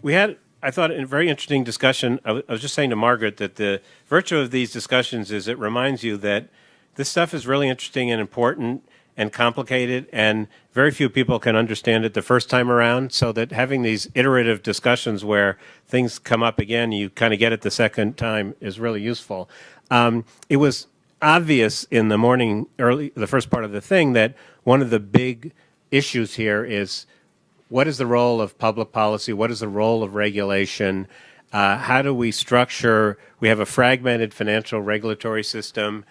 we had, I thought, a very interesting discussion. I was just saying to Margaret that the virtue of these discussions is it reminds you that this stuff is really interesting and important and complicated, and very few people can understand it the first time around, so that having these iterative discussions where things come up again, you kind of get it the second time, is really useful. It was obvious in the morning, the first part of the thing, that one of the big issues here is what is the role of public policy? What is the role of regulation? How do we structure? We have a fragmented financial regulatory system.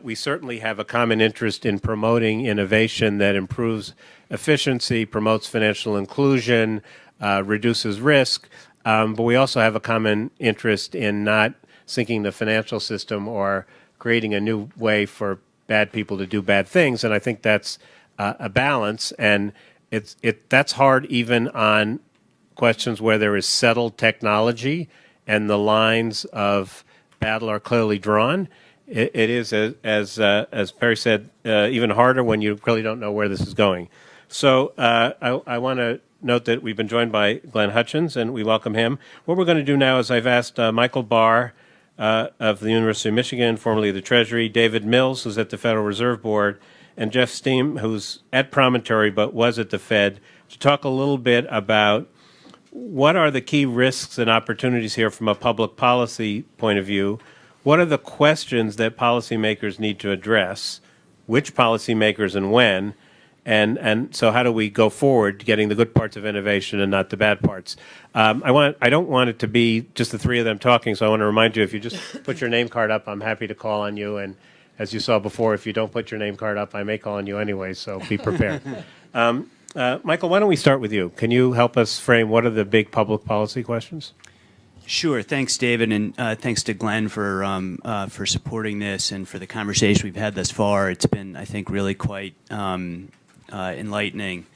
We certainly have a common interest in promoting innovation that improves efficiency, promotes financial inclusion, reduces risk. But we also have a common interest in not sinking the financial system or creating a new way for bad people to do bad things. And I think that's a balance. And that's hard even on questions where there is settled technology and the lines of battle are clearly drawn. It is, as Perry said, even harder when you really don't know where this is going. So I want to note that we've been joined by Glenn Hutchins, and we welcome him. What we're going to do now is I've asked Michael Barr of the University of Michigan, formerly of the Treasury, David Mills, who's at the Federal Reserve Board, and Jeff Steem, who's at Promontory but was at the Fed, to talk a little bit about what are the key risks and opportunities here from a public policy point of view. What are the questions that policymakers need to address? Which policymakers and when? And so how do we go forward getting the good parts of innovation and not the bad parts? I don't want it to be just the three of them talking, so I want to remind you, if you just put your name card up, I'm happy to call on you. And as you saw before, if you don't put your name card up, I may call on you anyway, so be prepared. Michael, why don't we start with you? Can you help us frame what are the big public policy questions? Sure. Thanks, David, and thanks to Glenn for supporting this and for the conversation we've had thus far. It's been, I think, really quite enlightening.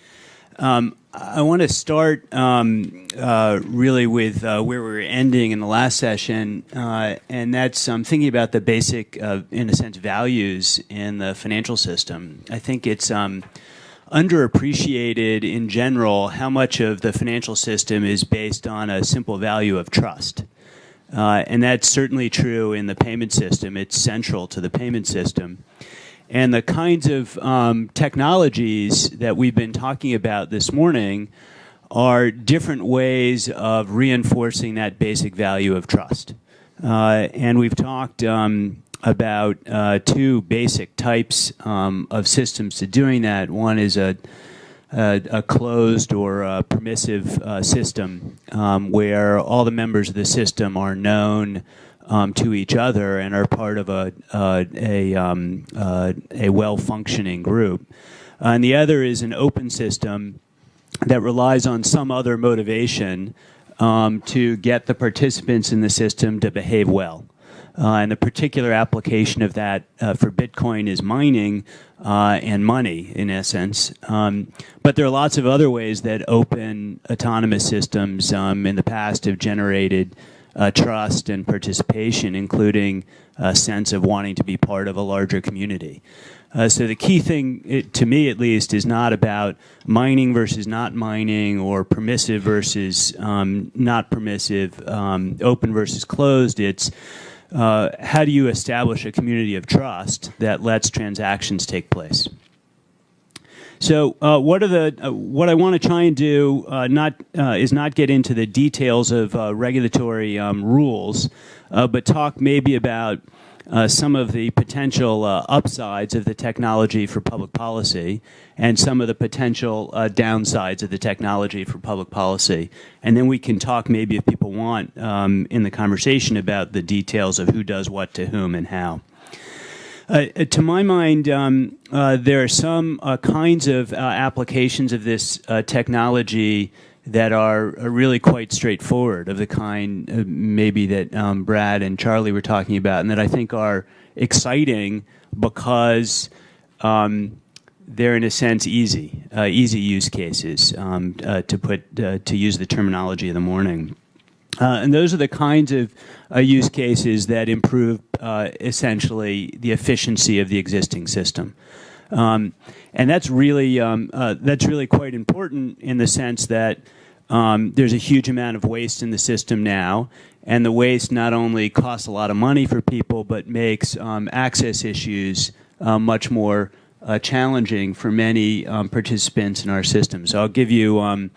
I want to start really with where we were ending in the last session, and that's thinking about the basic, in a sense, values in the financial system. I think it's underappreciated in general how much of the financial system is based on a simple value of trust. And that's certainly true in the payment system. It's central to the payment system. And the kinds of technologies that we've been talking about this morning are different ways of reinforcing that basic value of trust. And we've talked about two basic types of systems to doing that. One is a closed or a permissive system where all the members of the system are known to each other and are part of a well-functioning group. And the other is an open system that relies on some other motivation to get the participants in the system to behave well. And the particular application of that for Bitcoin is mining and money, in essence. But there are lots of other ways that open autonomous systems in the past have generated trust and participation, including a sense of wanting to be part of a larger community. So the key thing, to me at least, is not about mining versus not mining or permissive versus not permissive, open versus closed. It's how do you establish a community of trust that lets transactions take place? So what I want to try and do is not get into the details of regulatory rules, but talk maybe about some of the potential upsides of the technology for public policy and some of the potential downsides of the technology for public policy. And then we can talk maybe, if people want, in the conversation about the details of who does what to whom and how. To my mind, there are some kinds of applications of this technology that are really quite straightforward, of the kind maybe that Brad and Charlie were talking about, and that I think are exciting because they're in a sense easy use cases, to use the terminology of the morning. And those are the kinds of use cases that improve essentially the efficiency of the existing system. And that's really quite important in the sense that There's a huge amount of waste in the system now, and the waste not only costs a lot of money for people, but makes access issues much more challenging for many participants in our system. So I'll give you, one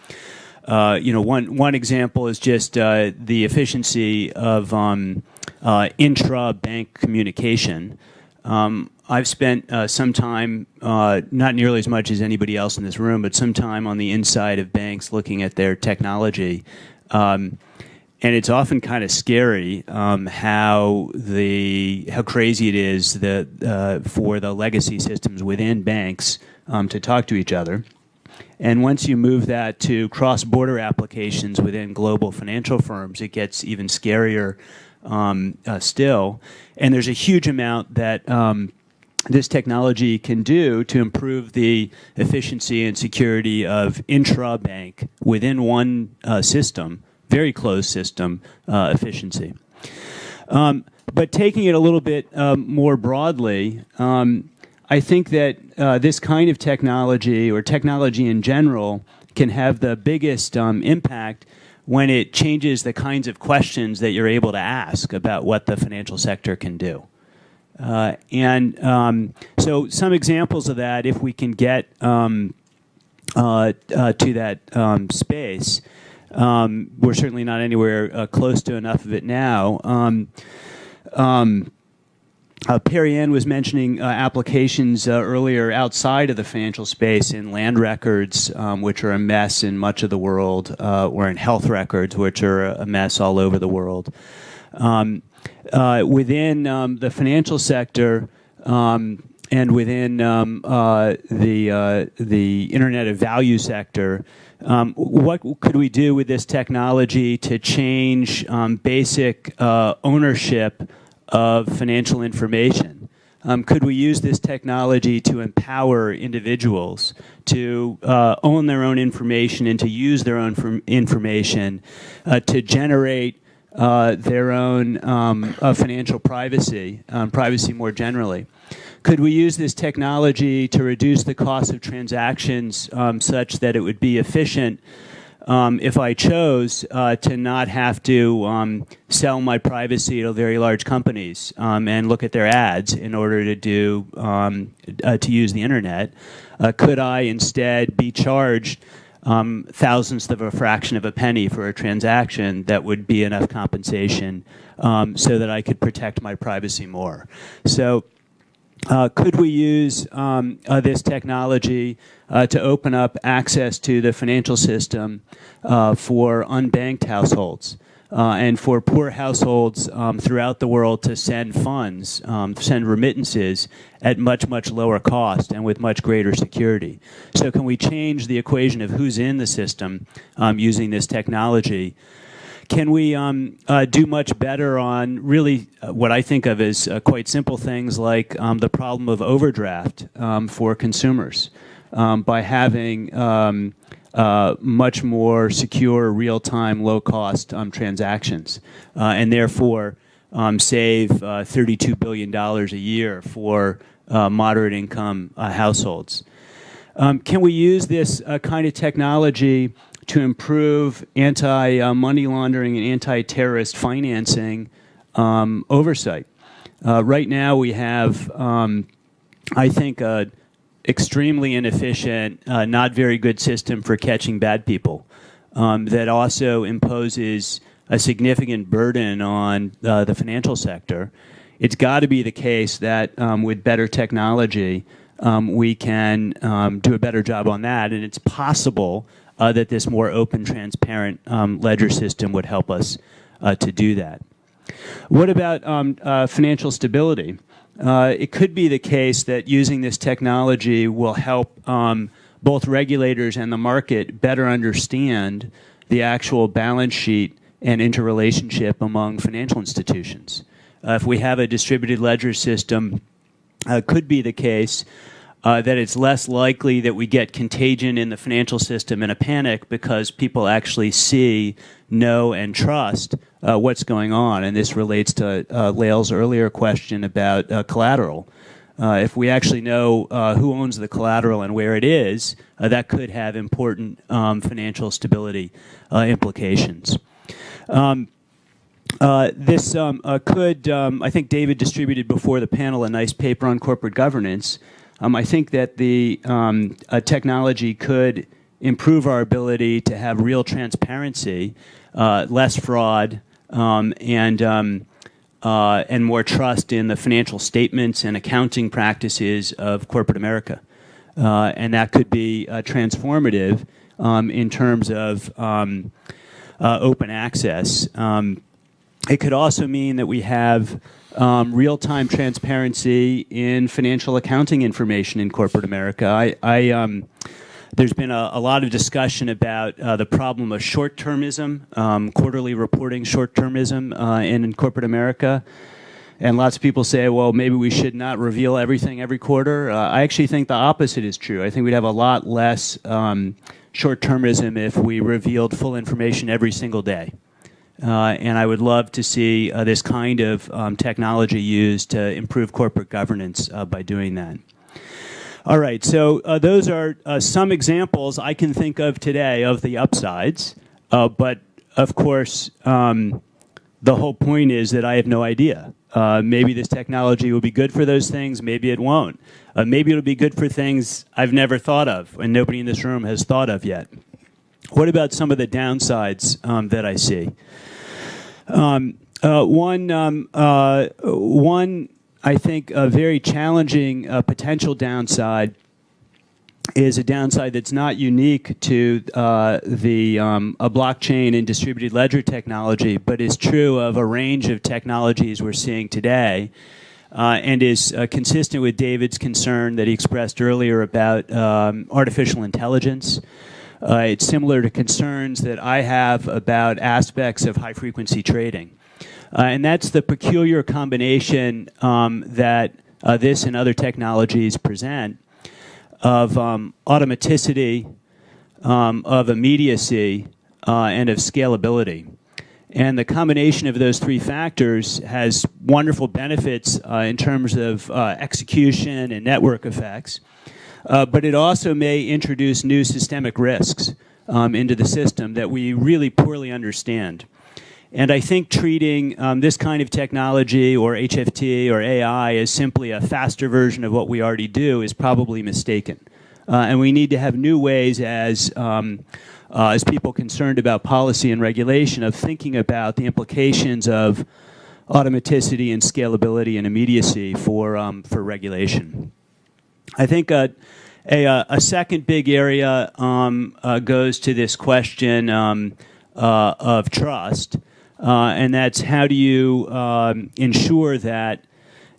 example is just the efficiency of intra-bank communication. I've spent some time, not nearly as much as anybody else in this room, but some time on the inside of banks looking at their technology. And it's often kind of scary how crazy it is for the legacy systems within banks to talk to each other. And once you move that to cross-border applications within global financial firms, it gets even scarier still. And there's a huge amount that this technology can do to improve the efficiency and security of intra-bank within one system, very closed system efficiency. But taking it a little bit more broadly, I think that this kind of technology, or technology in general, can have the biggest impact when it changes the kinds of questions that you're able to ask about what the financial sector can do. So some examples of that, if we can get to that space, we're certainly not anywhere close to enough of it now. Perry Ann was mentioning applications earlier outside of the financial space in land records, which are a mess in much of the world, or in health records, which are a mess all over the world. Within the financial sector and within the Internet of Value sector, what could we do with this technology to change basic ownership of financial information? Could we use this technology to empower individuals to own their own information and to use their own information to generate their own financial privacy, privacy more generally? Could we use this technology to reduce the cost of transactions such that it would be efficient if I chose to not have to sell my privacy to very large companies and look at their ads in order to to use the internet? Could I instead be charged thousandths of a fraction of a penny for a transaction that would be enough compensation so that I could protect my privacy more? So could we use this technology to open up access to the financial system for unbanked households and for poor households throughout the world to send funds, send remittances at much, much lower cost and with much greater security? So can we change the equation of who's in the system using this technology? Can we do much better on really what I think of as quite simple things like the problem of overdraft for consumers by having much more secure, real-time, low-cost transactions, and therefore save $32 billion a year for moderate-income households? Can we use this kind of technology to improve anti-money laundering and anti-terrorist financing oversight? Right now we have, I think, an extremely inefficient, not very good system for catching bad people that also imposes a significant burden on the financial sector. It's got to be the case that with better technology, we can do a better job on that, and it's possible that this more open, transparent ledger system would help us to do that. What about financial stability? It could be the case that using this technology will help both regulators and the market better understand the actual balance sheet and interrelationship among financial institutions. If we have a distributed ledger system, could be the case that it's less likely that we get contagion in the financial system in a panic because people actually see, know, and trust what's going on. And this relates to Lael's earlier question about collateral. If we actually know who owns the collateral and where it is, that could have important financial stability implications. This could, I think David distributed before the panel a nice paper on corporate governance. I think that the technology could improve our ability to have real transparency, less fraud, and more trust in the financial statements and accounting practices of corporate America. And that could be transformative in terms of open access. It could also mean that we have real-time transparency in financial accounting information in corporate America. There's been a lot of discussion about the problem of short-termism, quarterly reporting short-termism in corporate America. And lots of people say, well, maybe we should not reveal everything every quarter. I actually think the opposite is true. I think we'd have a lot less short-termism if we revealed full information every single day. And I would love to see this kind of technology used to improve corporate governance by doing that. All right, so those are some examples I can think of today of the upsides. But, of course, the whole point is that I have no idea. Maybe this technology will be good for those things. Maybe it won't. Maybe it'll be good for things I've never thought of and nobody in this room has thought of yet. What about some of the downsides that I see? One, I think, a very challenging potential downside is a downside that's not unique to a blockchain and distributed ledger technology, but is true of a range of technologies we're seeing today, and is consistent with David's concern that he expressed earlier about artificial intelligence. It's similar to concerns that I have about aspects of high-frequency trading. And that's the peculiar combination that this and other technologies present of automaticity, of immediacy, and of scalability. And the combination of those three factors has wonderful benefits in terms of execution and network effects. But it also may introduce new systemic risks into the system that we really poorly understand. And I think treating this kind of technology or HFT or AI as simply a faster version of what we already do is probably mistaken. And we need to have new ways as people concerned about policy and regulation of thinking about the implications of automaticity and scalability and immediacy for regulation. I think a second big area goes to this question of trust, and that's how do you ensure that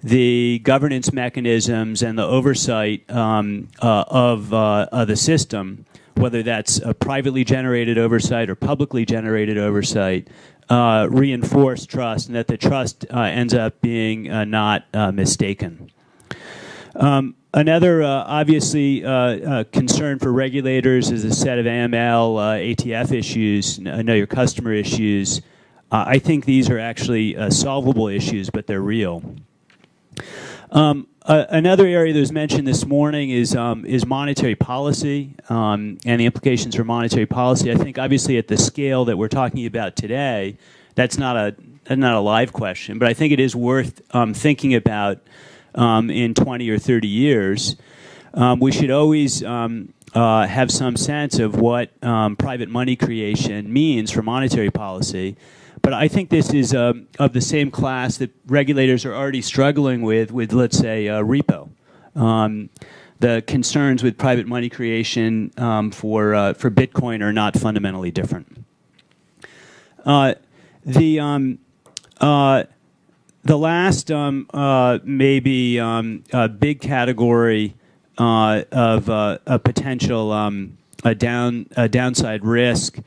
the governance mechanisms and the oversight of the system, whether that's a privately generated oversight or publicly generated oversight, reinforce trust, and that the trust ends up being not mistaken. Another obviously concern for regulators is a set of AML, ATF issues, know your customer issues. I think these are actually solvable issues, but they're real. Another area that was mentioned this morning is monetary policy and the implications for monetary policy. I think obviously at the scale that we're talking about today, that's not a live question, but I think it is worth thinking about in 20 or 30 years. We should always have some sense of what private money creation means for monetary policy. But I think this is of the same class that regulators are already struggling with let's say, repo. The concerns with private money creation for Bitcoin are not fundamentally different. The last maybe big category of a potential downside risk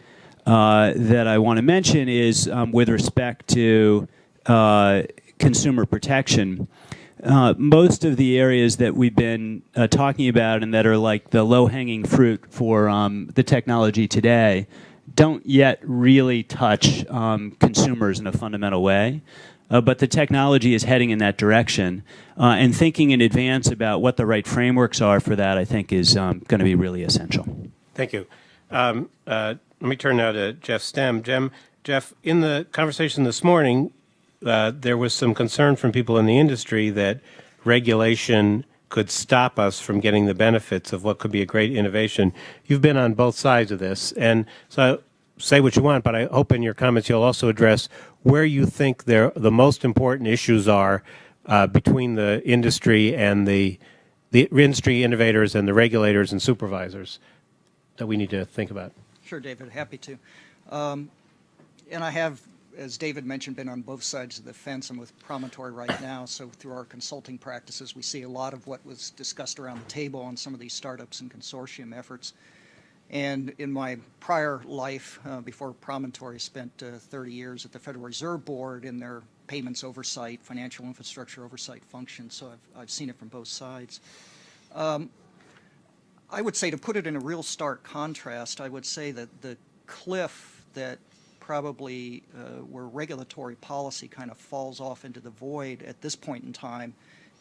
that I want to mention is with respect to consumer protection. Most of the areas that we've been talking about and that are like the low-hanging fruit for the technology today don't yet really touch consumers in a fundamental way. but the technology is heading in that direction. And thinking in advance about what the right frameworks are for that, I think, is going to be really essential. Thank you. Let me turn now to Jeff Stem. Jeff, in the conversation this morning, there was some concern from people in the industry that regulation could stop us from getting the benefits of what could be a great innovation. You've been on both sides of this, and so say what you want, but I hope in your comments you'll also address where you think the most important issues are between the industry and the industry innovators and the regulators and supervisors that we need to think about. Sure, David, happy to. And I have, as David mentioned, been on both sides of the fence. I'm with Promontory right now, so through our consulting practices, we see a lot of what was discussed around the table on some of these startups and consortium efforts. And in my prior life, before Promontory, spent 30 years at the Federal Reserve Board in their payments oversight, financial infrastructure oversight function, so I've seen it from both sides. I would say, to put it in a real stark contrast, I would say that the cliff that probably where regulatory policy kind of falls off into the void at this point in time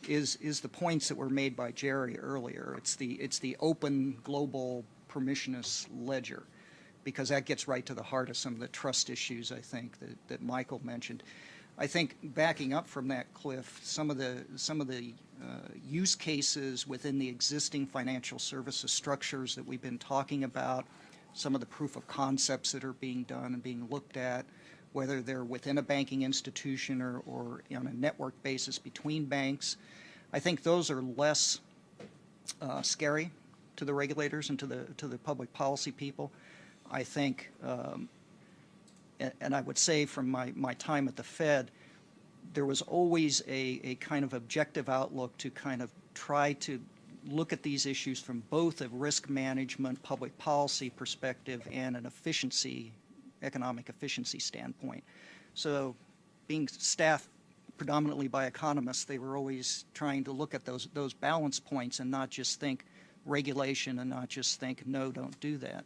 is the points that were made by Jerry earlier. It's the open global permissionless ledger, because that gets right to the heart of some of the trust issues, I think, that Michael mentioned. I think backing up from that cliff, some of the use cases within the existing financial services structures that we've been talking about, some of the proof of concepts that are being done and being looked at, whether they're within a banking institution or on a network basis between banks, I think those are less scary to the regulators and to the public policy people. I think, and I would say from my time at the Fed, there was always a kind of objective outlook to kind of try to look at these issues from both a risk management, public policy perspective and an economic efficiency standpoint. So being staffed predominantly by economists, they were always trying to look at those balance points and not just think regulation and not just think, no, don't do that.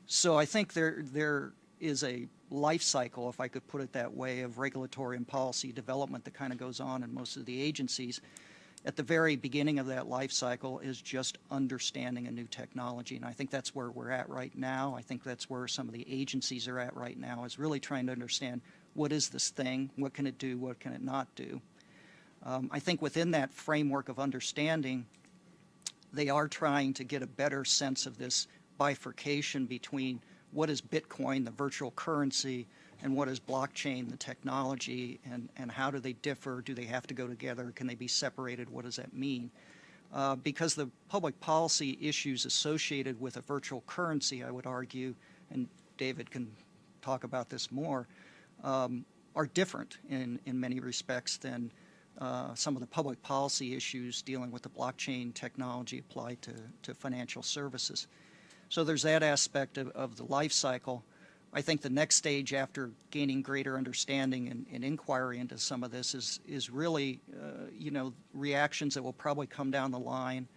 So I think there is a life cycle, if I could put it that way, of regulatory and policy development that kind of goes on in most of the agencies. At the very beginning of that life cycle is just understanding a new technology, and I think that's where we're at right now. I think that's where some of the agencies are at right now, is really trying to understand, what is this thing, what can it do, what can it not do. I think within that framework of understanding, they are trying to get a better sense of this bifurcation between what is Bitcoin, the virtual currency, and what is blockchain, the technology, and how do they differ? Do they have to go together? Can they be separated? What does that mean? Because the public policy issues associated with a virtual currency, I would argue, and David can talk about this more, are different in many respects than some of the public policy issues dealing with the blockchain technology applied to financial services. So there's that aspect of the life cycle. I think the next stage after gaining greater understanding and inquiry into some of this is really, reactions that will probably come down the line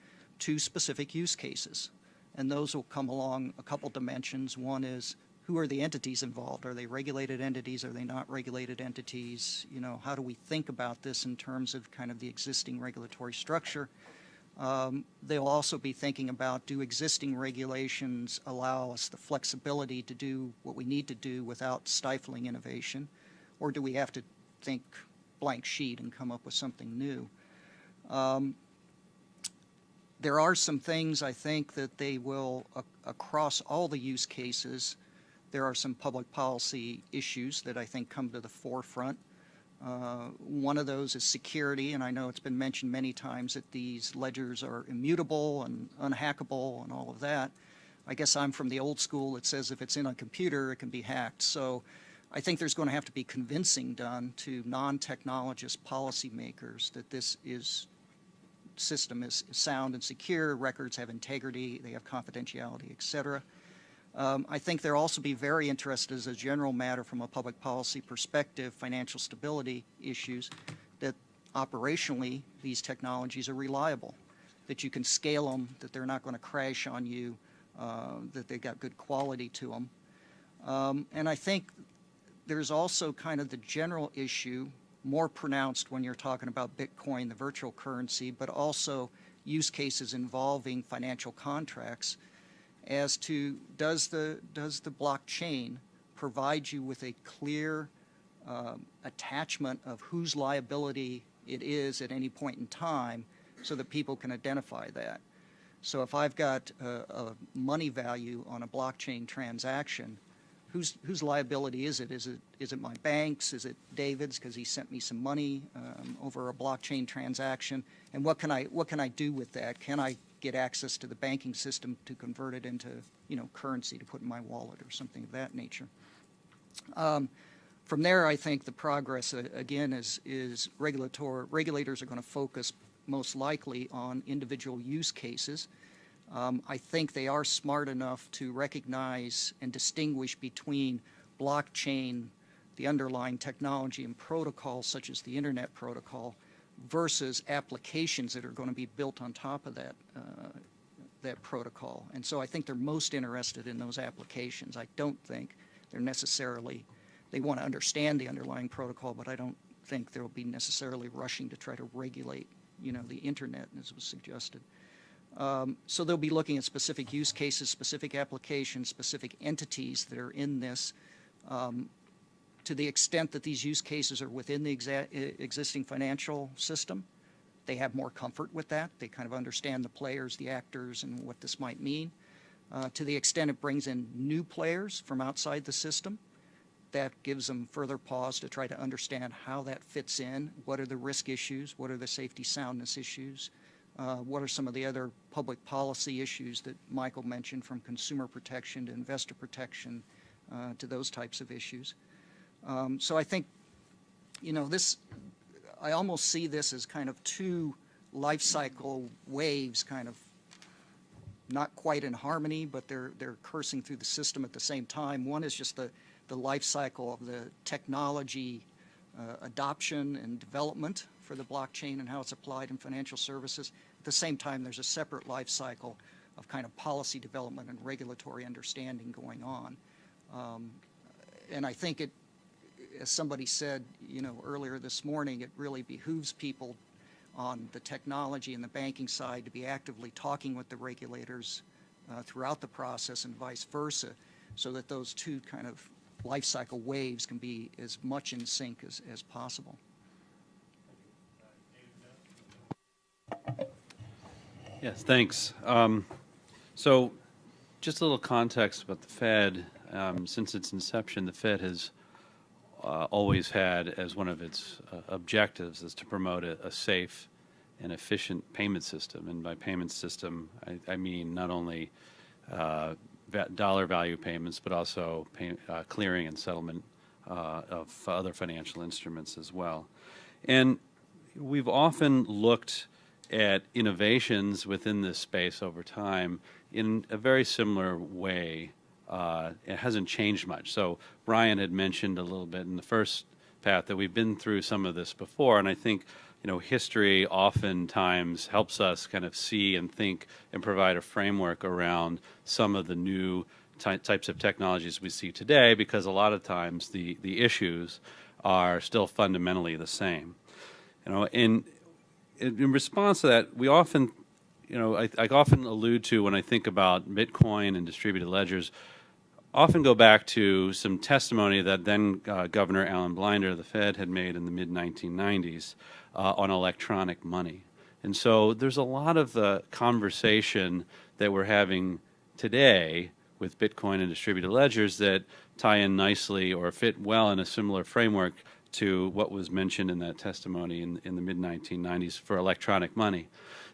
to specific use cases. And those will come along a couple dimensions. One is, who are the entities involved? Are they regulated entities? Are they not regulated entities? How do we think about this in terms of kind of the existing regulatory structure? They'll also be thinking about, do existing regulations allow us the flexibility to do what we need to do without stifling innovation? Or do we have to think blank sheet and come up with something new? There are some things, I think, that they will, across all the use cases, there are some public policy issues that I think come to the forefront. One of those is security, and I know it's been mentioned many times that these ledgers are immutable and unhackable and all of that. I guess I'm from the old school that says if it's in a computer, it can be hacked. So I think there's going to have to be convincing done to non-technologist policymakers that this system is sound and secure, records have integrity, they have confidentiality, et cetera. I think they'll also be very interested, as a general matter from a public policy perspective, financial stability issues, that operationally these technologies are reliable, that you can scale them, that they're not going to crash on you, that they've got good quality to them. And I think there's also kind of the general issue, more pronounced when you're talking about Bitcoin, the virtual currency, but also use cases involving financial contracts, as to does the blockchain provide you with a clear attachment of whose liability it is at any point in time, so that people can identify that. So if I've got a money value on a blockchain transaction, whose liability is it? Is it my bank's? Is it David's because he sent me some money over a blockchain transaction? And what can I do with that? Can I get access to the banking system to convert it into currency to put in my wallet or something of that nature? From there, I think the progress again is regulators are going to focus most likely on individual use cases. I think they are smart enough to recognize and distinguish between blockchain, the underlying technology and protocols such as the Internet Protocol, versus applications that are going to be built on top of that protocol. And so I think they're most interested in those applications. I don't think they're necessarily, they want to understand the underlying protocol, but I don't think they'll be necessarily rushing to try to regulate the Internet, as was suggested. So they'll be looking at specific use cases, specific applications, specific entities that are in this. To the extent that these use cases are within the existing financial system, they have more comfort with that. They kind of understand the players, the actors, and what this might mean. To the extent it brings in new players from outside the system, that gives them further pause to try to understand how that fits in. What are the risk issues? What are the safety soundness issues? What are some of the other public policy issues that Michael mentioned, from consumer protection to investor protection to those types of issues? So I think, I almost see this as kind of two life cycle waves, kind of not quite in harmony, but they're coursing through the system at the same time. One is just the life cycle of the technology adoption and development for the blockchain and how it's applied in financial services. At the same time, there's a separate life cycle of kind of policy development and regulatory understanding going on. And I think it, as somebody said, earlier this morning, it really behooves people on the technology and the banking side to be actively talking with the regulators throughout the process and vice versa, so that those two kind of life cycle waves can be as much in sync as possible. Yes, thanks. So just a little context about the Fed. Since its inception, the Fed has always had as one of its objectives is to promote a safe and efficient payment system. And by payment system, I mean not only dollar value payments, but also clearing and settlement of other financial instruments as well. And we've often looked at innovations within this space over time in a very similar way. It hasn't changed much. So Brian had mentioned a little bit in the first path that we've been through some of this before, and I think history oftentimes helps us kind of see and think and provide a framework around some of the new types of technologies we see today, because a lot of times the issues are still fundamentally the same. In response to that, we often, I often allude to, when I think about Bitcoin and distributed ledgers, often go back to some testimony that then Governor Alan Blinder of the Fed had made in the mid-1990s on electronic money. And so there's a lot of the conversation that we're having today with Bitcoin and distributed ledgers that tie in nicely or fit well in a similar framework to what was mentioned in that testimony in the mid-1990s for electronic money.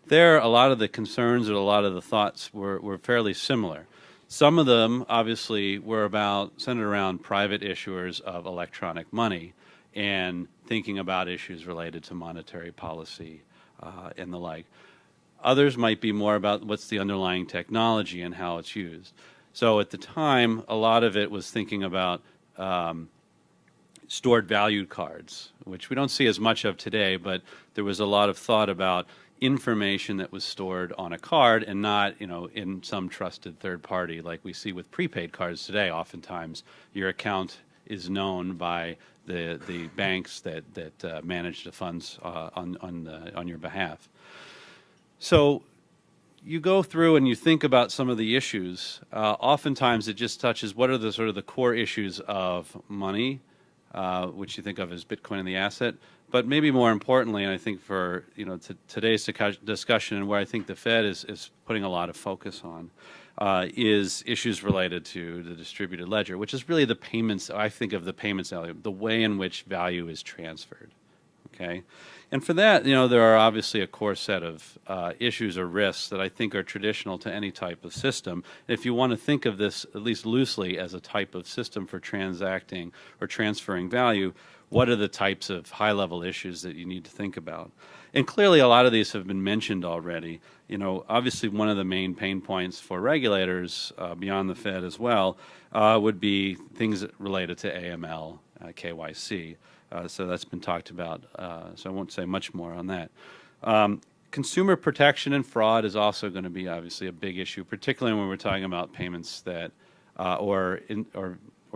There, a lot of the concerns or a lot of the thoughts were fairly similar. Some of them, obviously, were centered around private issuers of electronic money and thinking about issues related to monetary policy and the like. Others might be more about what's the underlying technology and how it's used. So at the time, a lot of it was thinking about stored value cards, which we don't see as much of today, but there was a lot of thought about information that was stored on a card and not, in some trusted third party like we see with prepaid cards today. Oftentimes, your account is known by the banks that manage the funds on your behalf. So you go through and you think about some of the issues. Oftentimes it just touches what are the sort of the core issues of money, which you think of as Bitcoin and the asset. But maybe more importantly, and I think for today's discussion and where I think the Fed is putting a lot of focus on, is issues related to the distributed ledger, which is really the payments. I think of the payments value, the way in which value is transferred. Okay, and for that, there are obviously a core set of issues or risks that I think are traditional to any type of system. And if you want to think of this, at least loosely, as a type of system for transacting or transferring value, what are the types of high-level issues that you need to think about? And clearly, a lot of these have been mentioned already. Obviously, one of the main pain points for regulators, beyond the Fed as well, would be things related to AML, KYC. So that's been talked about, so I won't say much more on that. Consumer protection and fraud is also going to be obviously a big issue, particularly when we're talking about payments that, or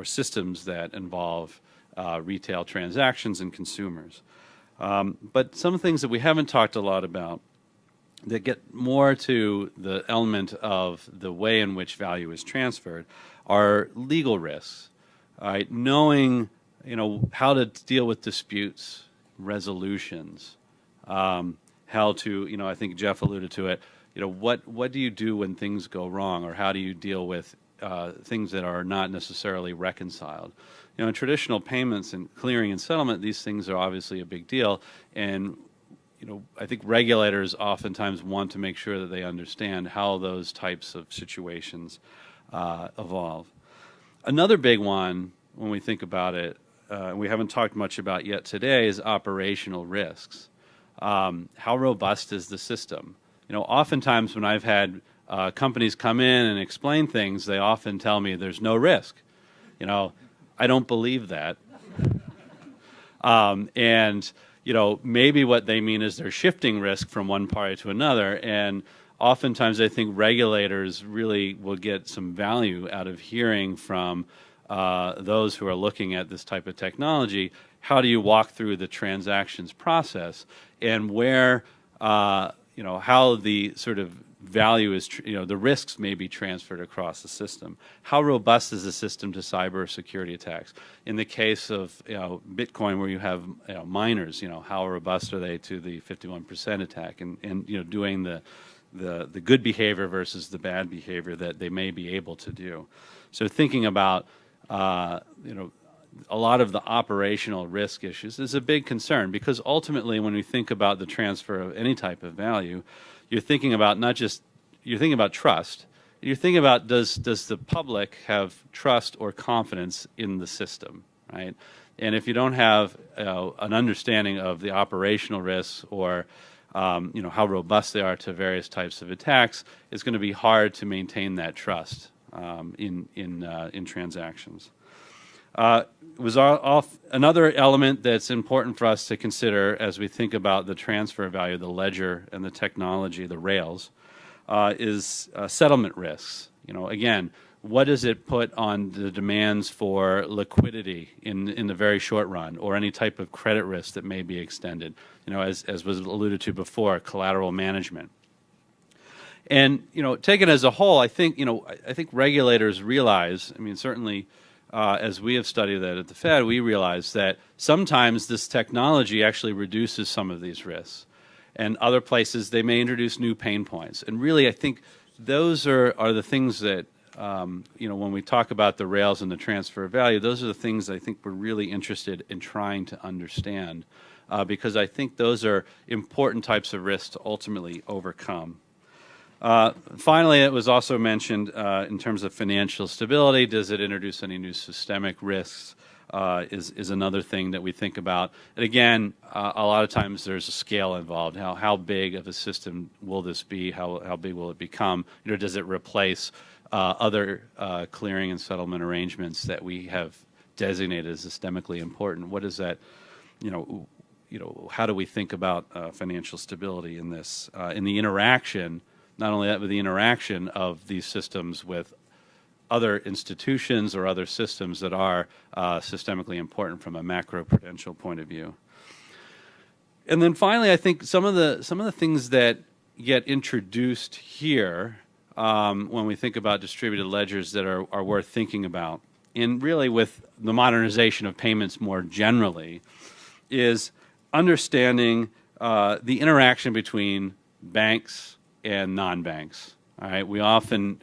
systems that involve retail transactions and consumers. But some things that we haven't talked a lot about that get more to the element of the way in which value is transferred are legal risks. Right? Knowing how to deal with disputes, resolutions, how to, I think Jeff alluded to it, what do you do when things go wrong, or how do you deal with things that are not necessarily reconciled? In traditional payments and clearing and settlement, these things are obviously a big deal, and I think regulators oftentimes want to make sure that they understand how those types of situations evolve. Another big one, when we think about it, we haven't talked much about yet today, is operational risks. How robust is the system? Oftentimes when I've had companies come in and explain things, they often tell me there's no risk. I don't believe that. And maybe what they mean is they're shifting risk from one party to another. And oftentimes I think regulators really will get some value out of hearing from those who are looking at this type of technology. How do you walk through the transactions process, and where, how the sort of value is, the risks may be transferred across the system. How robust is the system to cyber security attacks? In the case of Bitcoin, where you have miners, how robust are they to the 51% attack, and doing the good behavior versus the bad behavior that they may be able to do. So thinking about a lot of the operational risk issues is a big concern, because ultimately when we think about the transfer of any type of value, you're thinking about you're thinking about trust. You're thinking about does the public have trust or confidence in the system, right? And if you don't have an understanding of the operational risks, or how robust they are to various types of attacks, it's going to be hard to maintain that trust in transactions. Another element that's important for us to consider as we think about the transfer of value, the ledger and the technology, the rails, is settlement risks. Again, what does it put on the demands for liquidity in the very short run, or any type of credit risk that may be extended? As was alluded to before, collateral management. And taken as a whole, I think regulators realize. Certainly. As we have studied that at the Fed, we realize that sometimes this technology actually reduces some of these risks. And other places, they may introduce new pain points. And really, I think those are the things that, when we talk about the rails and the transfer of value, those are the things I think we're really interested in trying to understand, because I think those are important types of risks to ultimately overcome. Finally, it was also mentioned in terms of financial stability. Does it introduce any new systemic risks? Is another thing that we think about. And again, a lot of times there's a scale involved. How big of a system will this be? How big will it become? Does it replace other clearing and settlement arrangements that we have designated as systemically important? What is that? How do we think about financial stability in this? In the interaction. Not only that, but the interaction of these systems with other institutions or other systems that are systemically important from a macro-prudential point of view. And then finally, I think some of the things that get introduced here when we think about distributed ledgers that are worth thinking about, and really with the modernization of payments more generally, is understanding the interaction between banks and non-banks. All right, we often,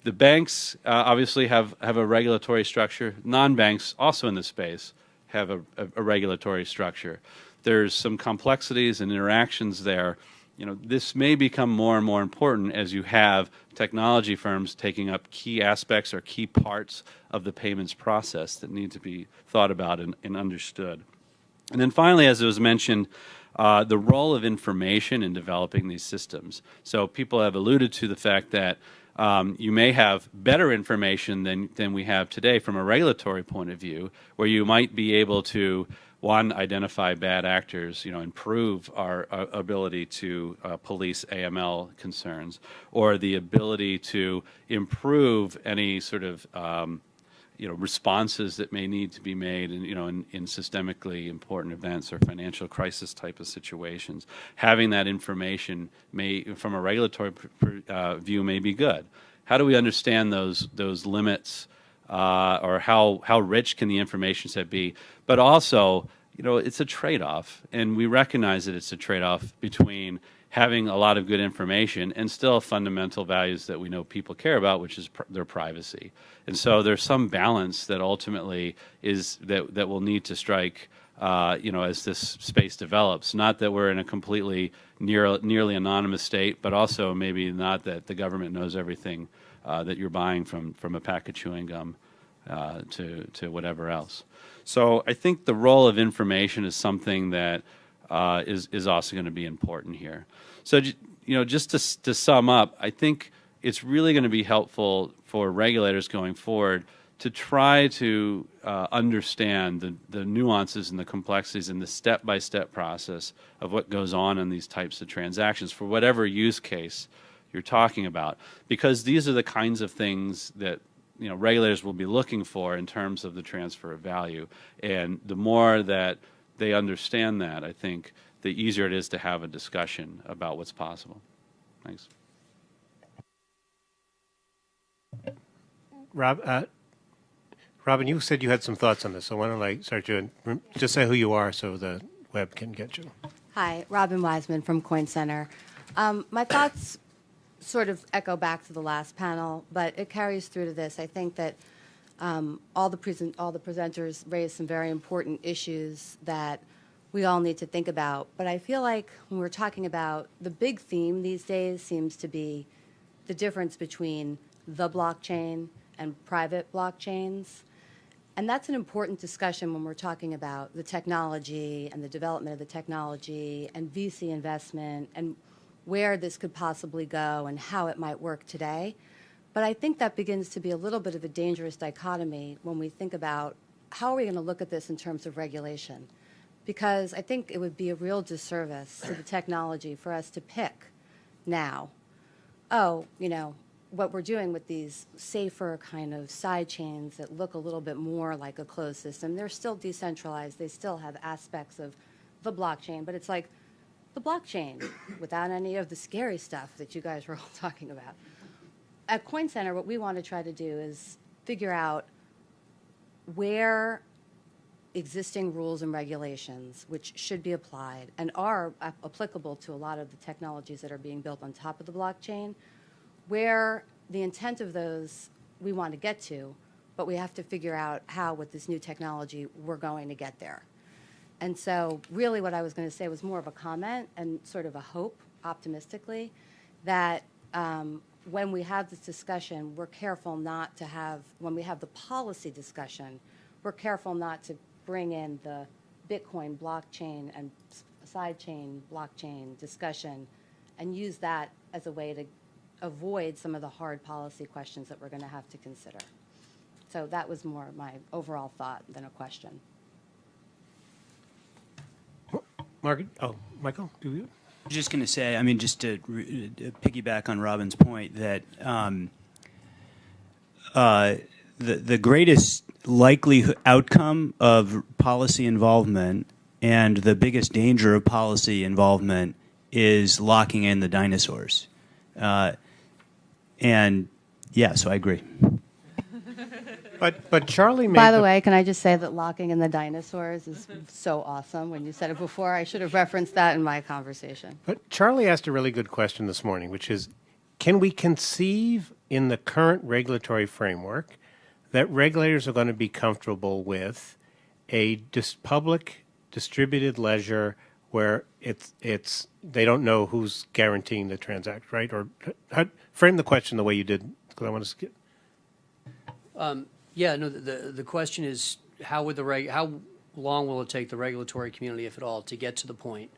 the banks obviously have a regulatory structure. Non-banks also in this space have a regulatory structure. There's some complexities and interactions there. This may become more and more important as you have technology firms taking up key aspects or key parts of the payments process that need to be thought about and understood. And then finally, as it was mentioned, the role of information in developing these systems. So people have alluded to the fact that you may have better information than we have today from a regulatory point of view, where you might be able to, one, identify bad actors, improve our ability to police AML concerns, or the ability to improve any sort of responses that may need to be made in systemically important events or financial crisis type of situations. Having that information from a regulatory view may be good. How do we understand those limits, or how rich can the information set be? But also, it's a trade-off, and we recognize that it's a trade-off between having a lot of good information and still fundamental values that we know people care about, which is their privacy. And so there's some balance that ultimately is that we'll need to strike, as this space develops. Not that we're in a completely nearly anonymous state, but also maybe not that the government knows everything that you're buying from a pack of chewing gum to whatever else. So I think the role of information is something that is also going to be important here. So, just to sum up, I think it's really going to be helpful for regulators going forward to try to understand the nuances and the complexities and the step-by-step process of what goes on in these types of transactions for whatever use case you're talking about, because these are the kinds of things that regulators will be looking for in terms of the transfer of value. And the more that they understand that, I think, the easier it is to have a discussion about what's possible. Thanks. Robin, you said you had some thoughts on this, so why don't I start you and just say who you are so the web can get you. Hi, Robin Wiseman from Coin Center. My thoughts sort of echo back to the last panel, but it carries through to this. I think that all the presenters raised some very important issues that we all need to think about. But I feel like when we're talking about the big theme these days seems to be the difference between the blockchain and private blockchains. And that's an important discussion when we're talking about the technology and the development of the technology and VC investment and where this could possibly go and how it might work today. But I think that begins to be a little bit of a dangerous dichotomy when we think about how are we going to look at this in terms of regulation. Because I think it would be a real disservice to the technology for us to pick now, what we're doing with these safer kind of side chains that look a little bit more like a closed system. They're still decentralized. They still have aspects of the blockchain, but it's like the blockchain without any of the scary stuff that you guys were all talking about. At Coin Center, what we want to try to do is figure out where existing rules and regulations, which should be applied and are applicable to a lot of the technologies that are being built on top of the blockchain, where the intent of those we want to get to, but we have to figure out how, with this new technology, we're going to get there. And so really what I was going to say was more of a comment and sort of a hope, optimistically, that when we have this discussion, we're careful not to have, when we have the policy discussion, we're careful not to bring in the Bitcoin blockchain and sidechain blockchain discussion and use that as a way to avoid some of the hard policy questions that we're going to have to consider. So that was more my overall thought than a question. Margaret? Oh, Michael, do you? I was just going to say, just to piggyback on Robin's point, that the greatest likely outcome of policy involvement and the biggest danger of policy involvement is locking in the dinosaurs. And yeah, so I agree. But Charlie made By the way, can I just say that locking in the dinosaurs is so awesome. When you said it before, I should have referenced that in my conversation. But Charlie asked a really good question this morning, which is, can we conceive in the current regulatory framework that regulators are going to be comfortable with a public distributed ledger where it's they don't know who's guaranteeing the transaction, right? Or frame the question the way you did, because I want to skip. Yeah, no. The question is how long will it take the regulatory community, if at all, to get to the point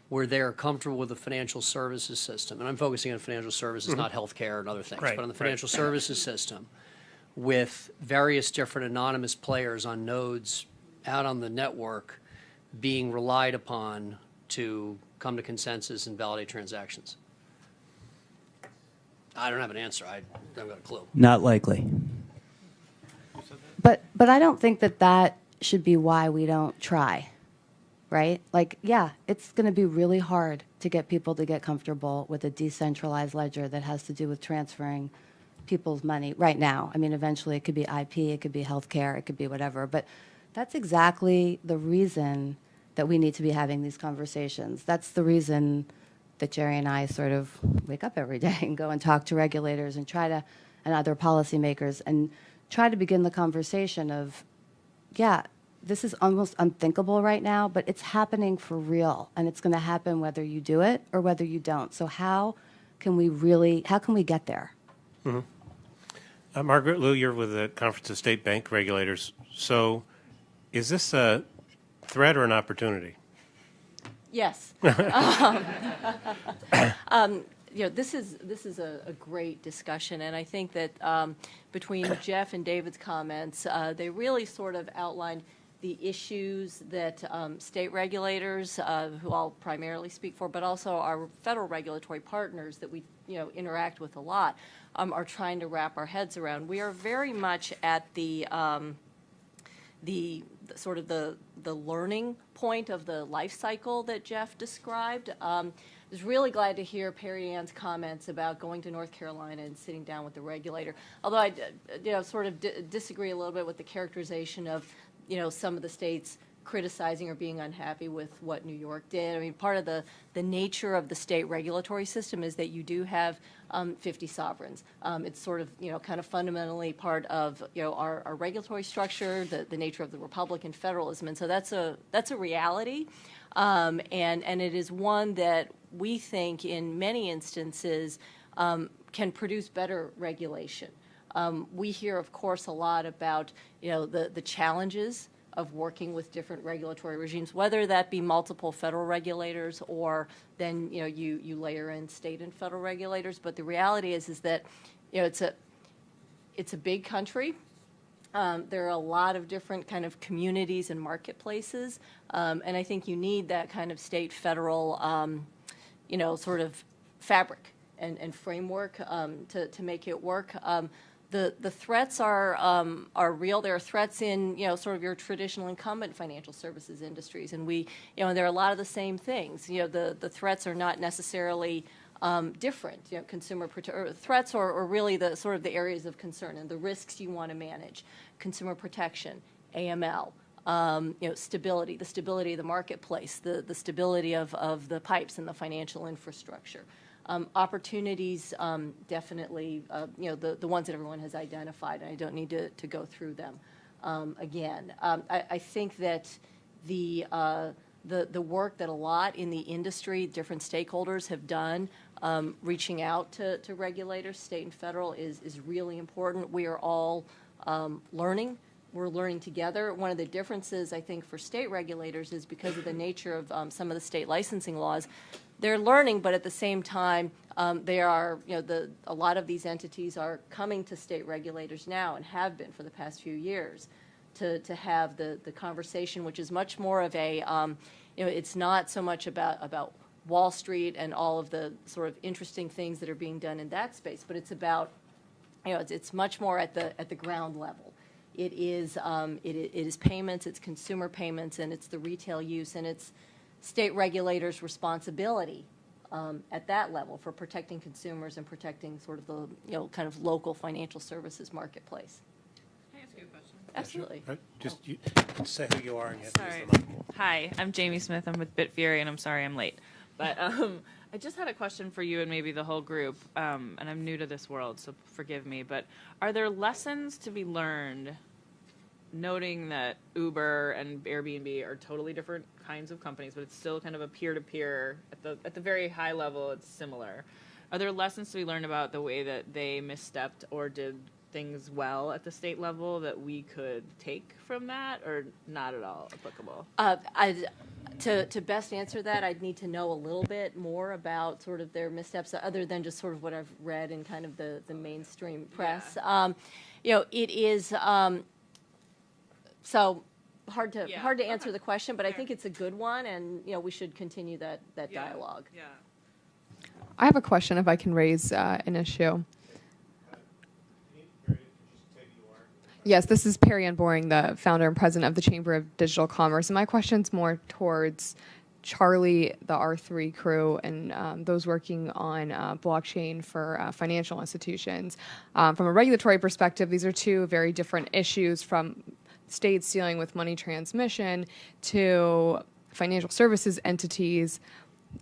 where they're comfortable with the financial services system? And I'm focusing on financial services, not healthcare and other things, Right, but on the financial services system, with various different anonymous players on nodes out on the network being relied upon to come to consensus and validate transactions. I don't have an answer. I haven't got a clue. Not likely. But I don't think that should be why we don't try, right? Like, yeah, it's going to be really hard to get people to get comfortable with a decentralized ledger that has to do with transferring people's money right now. I mean, eventually it could be IP, it could be healthcare, it could be whatever. But that's exactly the reason that we need to be having these conversations. That's the reason that Jerry and I sort of wake up every day and go and talk to regulators and and other policymakers and try to begin the conversation of, yeah, this is almost unthinkable right now, but it's happening for real, and it's going to happen whether you do it or whether you don't. So how can we get there? Mm-hmm. Margaret Liu, you're with the Conference of State Bank Regulators. So is this a threat or an opportunity? Yes. This is a great discussion, and I think that between Jeff and David's comments, they really sort of outlined the issues that state regulators, who I'll primarily speak for, but also our federal regulatory partners that we interact with a lot, are trying to wrap our heads around. We are very much at the sort of the learning point of the life cycle that Jeff described. I was really glad to hear Perry Ann's comments about going to North Carolina and sitting down with the regulator. Although I sort of disagree a little bit with the characterization of some of the states criticizing or being unhappy with what New York did. I mean, part of the nature of the state regulatory system is that you do have 50 sovereigns. It's sort of, kind of fundamentally part of, our regulatory structure, the nature of the Republican federalism. And so that's a reality. And it is one that we think in many instances can produce better regulation. We hear, of course, a lot about, the challenges of working with different regulatory regimes, whether that be multiple federal regulators or then you layer in state and federal regulators. But the reality is that it's a big country. There are a lot of different kind of communities and marketplaces, and I think you need that kind of state federal sort of fabric and framework to make it work. The threats are real. There are threats in sort of your traditional incumbent financial services industries, and and there are a lot of the same things. The threats are not necessarily different. Consumer threats are really the sort of the areas of concern and the risks you want to manage. Consumer protection, AML. Stability, the stability of the marketplace, the stability of the pipes and the financial infrastructure. Opportunities, definitely, the ones that everyone has identified, and I don't need to go through them again. I think that the work that a lot in the industry, different stakeholders have done, reaching out to regulators, state and federal, is really important. We are all learning. We're learning together. One of the differences, I think, for state regulators is because of the nature of some of the state licensing laws. They're learning, but at the same time, they are, a lot of these entities are coming to state regulators now and have been for the past few years to have the conversation, which is much more of a, it's not so much about Wall Street and all of the sort of interesting things that are being done in that space, but it's about it's much more at the ground level. It is it is payments, it's consumer payments, and it's the retail use, and it's state regulators' responsibility at that level for protecting consumers and protecting sort of the kind of local financial services marketplace. Can I ask you a question? Absolutely. Just you say who you are and you have to Sorry. use the mic. Hi, I'm Jamie Smith. I'm with BitFury, and I'm sorry I'm late. But I just had a question for you and maybe the whole group, and I'm new to this world, so forgive me. But are there lessons to be learned, noting that Uber and Airbnb are totally different kinds of companies, but it's still kind of a peer-to-peer, at the very high level, it's similar. Are there lessons to be learned about the way that they misstepped or did things well at the state level that we could take from that, or not at all applicable? To best answer that, I'd need to know a little bit more about sort of their missteps, other than just sort of what I've read in kind of the mainstream press. Yeah. It is so hard to Yeah. answer the question, but I Fair. think it's a good one, and we should continue that Yeah. dialogue. Yeah. I have a question if I can raise an issue. Yes, this is Perry Ann Boring, the founder and president of the Chamber of Digital Commerce. And my question's more towards Charlie, the R3 crew, and those working on blockchain for financial institutions. From a regulatory perspective, these are two very different issues, from states dealing with money transmission to financial services entities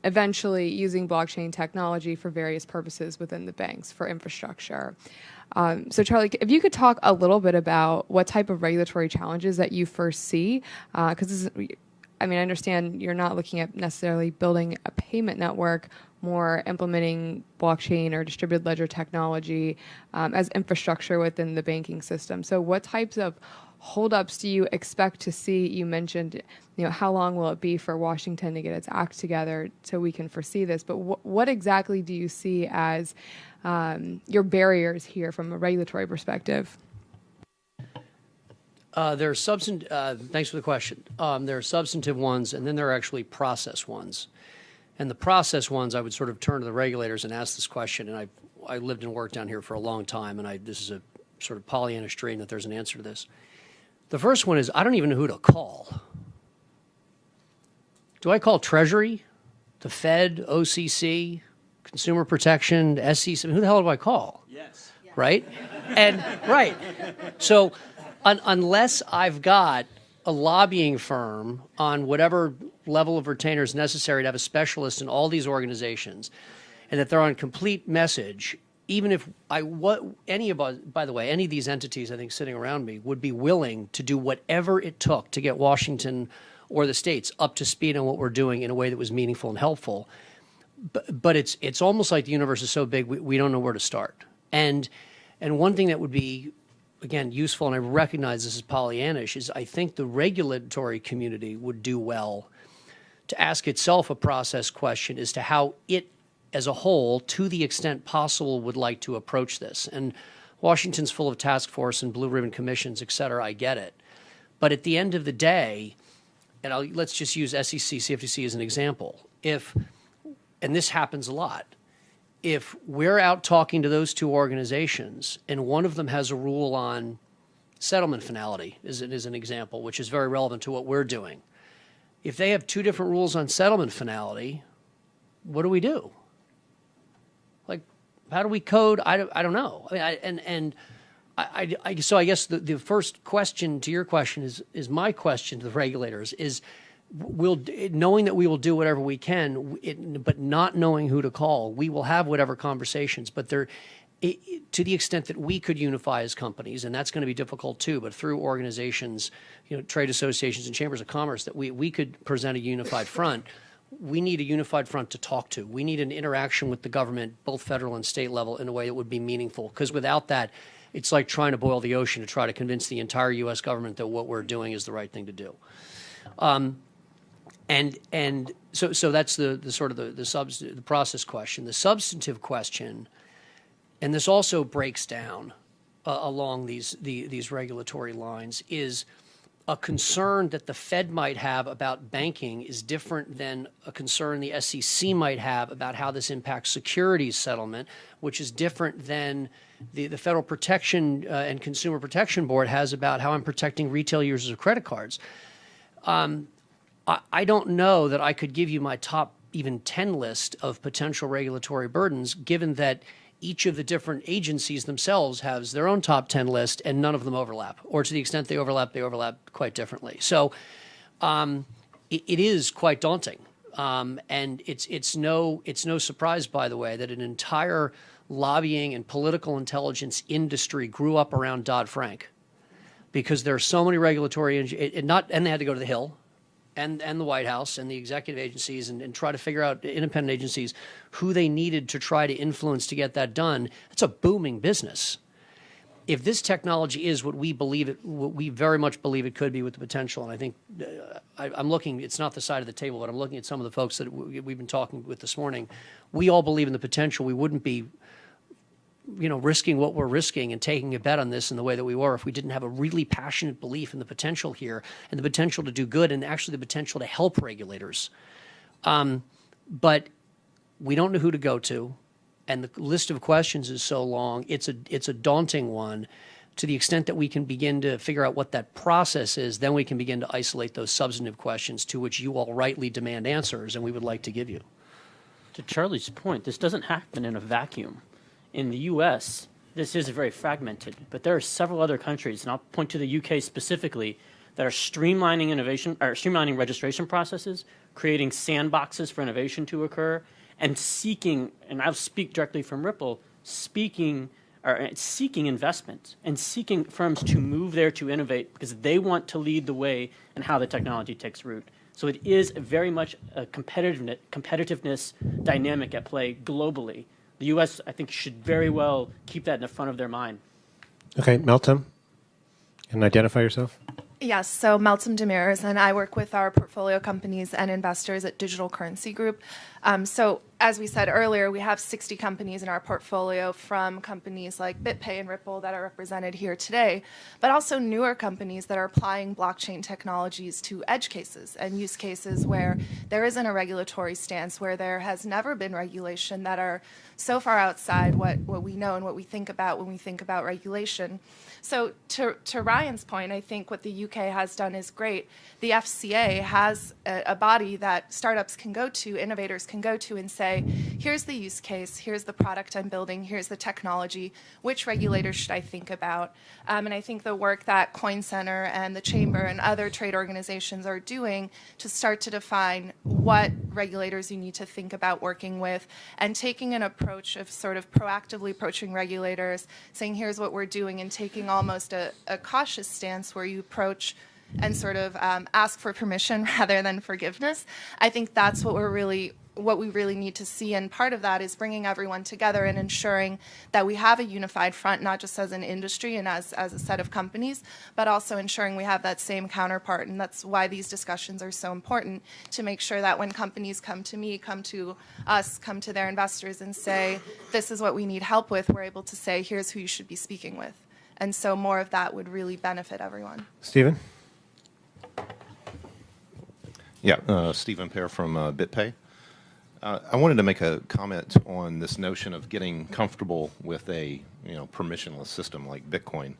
eventually using blockchain technology for various purposes within the banks for infrastructure. So Charlie, if you could talk a little bit about what type of regulatory challenges that you first see, because I understand you're not looking at necessarily building a payment network, more implementing blockchain or distributed ledger technology as infrastructure within the banking system. So what types of holdups do you expect to see? You mentioned, how long will it be for Washington to get its act together so we can foresee this? But what exactly do you see as your barriers here from a regulatory perspective? There are thanks for the question. There are substantive ones, and then there are actually process ones. And the process ones, I would sort of turn to the regulators and ask this question. And I lived and worked down here for a long time, and this is a sort of Pollyannish dream that there's an answer to this. The first one is, I don't even know who to call. Do I call Treasury, the Fed, OCC, Consumer Protection, SEC? Who the hell do I call? Yes. Right? And right. So unless I've got a lobbying firm on whatever level of retainer is necessary to have a specialist in all these organizations, and that they're on complete message, even if any of these entities I think sitting around me would be willing to do whatever it took to get Washington or the states up to speed on what we're doing in a way that was meaningful and helpful. But it's almost like the universe is so big we don't know where to start. And one thing that would be, again, useful, and I recognize this is Pollyannish, is I think the regulatory community would do well to ask itself a process question as to how it, as a whole, to the extent possible, would like to approach this. And Washington's full of task force and blue ribbon commissions, et cetera. I get it. But at the end of the day, and let's just use SEC, CFTC as an example. And this happens a lot, if we're out talking to those two organizations and one of them has a rule on settlement finality, as an example, which is very relevant to what we're doing. If they have two different rules on settlement finality, what do we do? Like, how do we code? I don't know. So I guess the first question to your question is my question to the regulators is, knowing that we will do whatever we can, but not knowing who to call, we will have whatever conversations. But to the extent that we could unify as companies, and that's going to be difficult too, but through organizations, trade associations and chambers of commerce, that we could present a unified front. We need a unified front to talk to. We need an interaction with the government, both federal and state level, in a way that would be meaningful. Because without that, it's like trying to boil the ocean to try to convince the entire U.S. government that what we're doing is the right thing to do. So that's the sort of the process question. The substantive question, and this also breaks down along these regulatory lines, is a concern that the Fed might have about banking is different than a concern the SEC might have about how this impacts securities settlement, which is different than the Federal Protection and Consumer Protection Board has about how I'm protecting retail users of credit cards. I don't know that I could give you my top even 10 list of potential regulatory burdens, given that each of the different agencies themselves has their own top 10 list and none of them overlap, or to the extent they overlap quite differently. So it is quite daunting. And it's no surprise, by the way, that an entire lobbying and political intelligence industry grew up around Dodd-Frank, because there are so many regulatory, and they had to go to the Hill and the White House and the executive agencies and try to figure out, independent agencies, who they needed to try to influence to get that done. It's a booming business. If this technology is what we very much believe it could be, with the potential, and I think I'm looking, it's not the side of the table, but I'm looking at some of the folks that we've been talking with this morning. We all believe in the potential. We wouldn't be risking what we're risking and taking a bet on this in the way that we were if we didn't have a really passionate belief in the potential here, and the potential to do good, and actually the potential to help regulators. But we don't know who to go to, and the list of questions is so long. It's a daunting one. To the extent that we can begin to figure out what that process is, then we can begin to isolate those substantive questions to which you all rightly demand answers, and we would like to give you. To Charlie's point, this doesn't happen in a vacuum. In the U.S., this is very fragmented, but there are several other countries, and I'll point to the UK specifically, that are streamlining streamlining registration processes, creating sandboxes for innovation to occur, and seeking, and I'll speak directly from Ripple, seeking investment and seeking firms to move there to innovate, because they want to lead the way in how the technology takes root. So it is very much a competitiveness dynamic at play globally. The U.S., I think, should very well keep that in the front of their mind. Okay, Meltem, and identify yourself. Yes, so Meltem Demirs, and I work with our portfolio companies and investors at Digital Currency Group. So as we said earlier, we have 60 companies in our portfolio, from companies like BitPay and Ripple that are represented here today, but also newer companies that are applying blockchain technologies to edge cases and use cases where there isn't a regulatory stance, where there has never been regulation, that are so far outside what we know and what we think about when we think about regulation. So to Ryan's point, I think what the UK has done is great. The FCA has a body that startups can go to, innovators can go to, and say, here's the use case, here's the product I'm building, here's the technology, which regulators should I think about? And I think the work that Coin Center and the Chamber and other trade organizations are doing to start to define what regulators you need to think about working with, and taking an approach of sort of proactively approaching regulators, saying here's what we're doing, and taking almost a cautious stance where you approach and sort of ask for permission rather than forgiveness. I think that's what we really need to see, and part of that is bringing everyone together and ensuring that we have a unified front, not just as an industry and as a set of companies, but also ensuring we have that same counterpart. And that's why these discussions are so important, to make sure that when companies come to me, come to us, come to their investors and say, this is what we need help with, we're able to say, here's who you should be speaking with. And so more of that would really benefit everyone. Stephen? Yeah, Stephen Pear from BitPay. I wanted to make a comment on this notion of getting comfortable with a permissionless system like Bitcoin.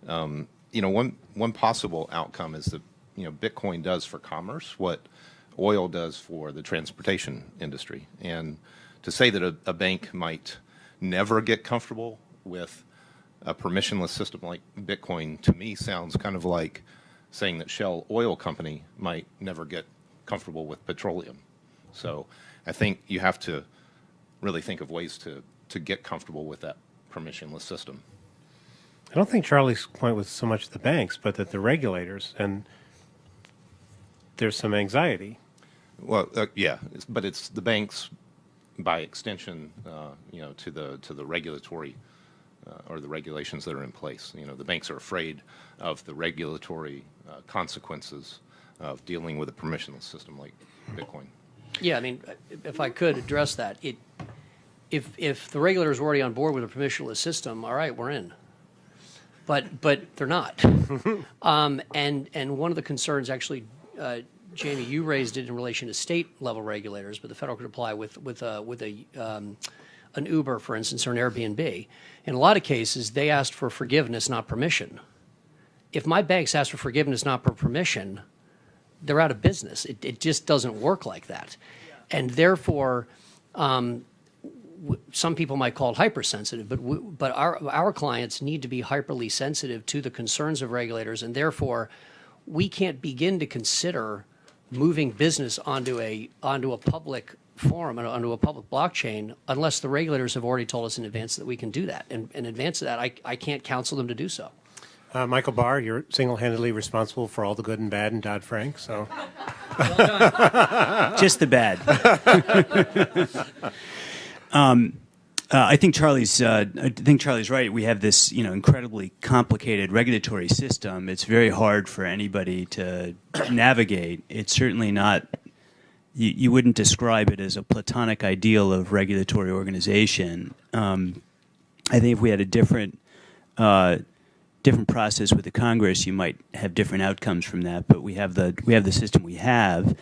One possible outcome is that Bitcoin does for commerce what oil does for the transportation industry, and to say that a bank might never get comfortable with a permissionless system like Bitcoin, to me sounds kind of like saying that Shell Oil Company might never get comfortable with petroleum. So I think you have to really think of ways to get comfortable with that permissionless system. I don't think Charlie's point was so much the banks, but that the regulators, and there's some anxiety. Well, yeah, but it's the banks, by extension, to the regulatory or the regulations that are in place. The banks are afraid of the regulatory consequences of dealing with a permissionless system like Bitcoin. Yeah, I mean, if I could address that, if the regulators are already on board with a permissionless system, all right, we're in. but they're not. And one of the concerns, actually, Jamie, you raised it in relation to state-level regulators, but the federal could apply with an Uber, for instance, or an Airbnb. In a lot of cases, they asked for forgiveness, not permission. If my banks ask for forgiveness, not for permission, they're out of business. It just doesn't work like that. And therefore, some people might call it hypersensitive, but our clients need to be hyperly sensitive to the concerns of regulators, and therefore, we can't begin to consider moving business onto a public forum, onto a public blockchain, unless the regulators have already told us in advance that we can do that. And in advance of that, I can't counsel them to do so. Michael Barr, you're single-handedly responsible for all the good and bad in Dodd-Frank, so. Just the bad. I think Charlie's right. We have this, incredibly complicated regulatory system. It's very hard for anybody to navigate. It's certainly not. You wouldn't describe it as a platonic ideal of regulatory organization. I think if we had a different process with the Congress, you might have different outcomes from that. But we have the system we have.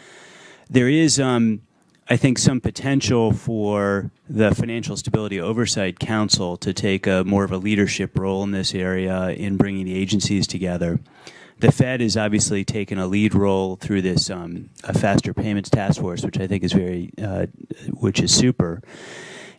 There is, I think, some potential for the Financial Stability Oversight Council to take more of a leadership role in this area in bringing the agencies together. The Fed has obviously taken a lead role through this a faster payments task force, which I think is which is super.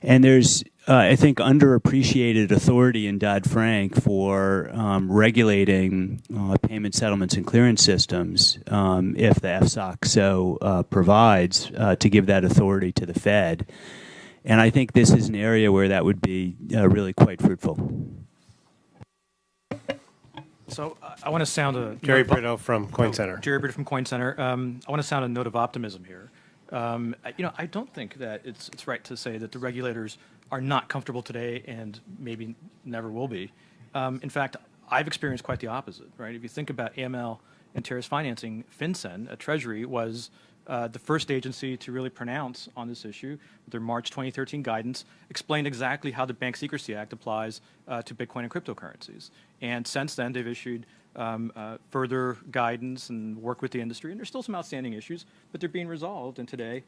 And there's, I think, underappreciated authority in Dodd-Frank for regulating payment settlements and clearance systems if the FSOC so provides to give that authority to the Fed. And I think this is an area where that would be really quite fruitful. So I want to sound Jerry Brito from Coin Center. Jerry Brito from Coin Center. I want to sound a note of optimism here. I don't think that it's right to say that the regulators are not comfortable today and maybe never will be. In fact, I've experienced quite the opposite, right? If you think about AML and terrorist financing, FinCEN at Treasury was the first agency to really pronounce on this issue. Their March 2013 guidance explained exactly how the Bank Secrecy Act applies to Bitcoin and cryptocurrencies. And since then, they've issued further guidance and work with the industry. And there's still some outstanding issues, but they're being resolved. And today,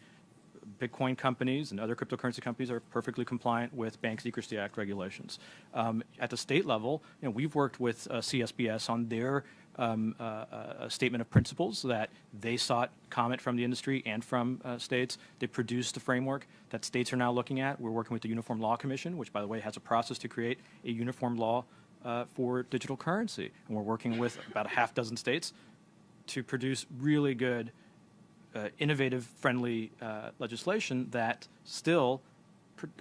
Bitcoin companies and other cryptocurrency companies are perfectly compliant with Bank Secrecy Act regulations. At the state level, we've worked with CSBS on their a statement of principles that they sought comment from the industry and from states. They produced the framework that states are now looking at. We're working with the Uniform Law Commission, which, by the way, has a process to create a uniform law for digital currency. And we're working with about a half dozen states to produce really good, innovative, friendly legislation that still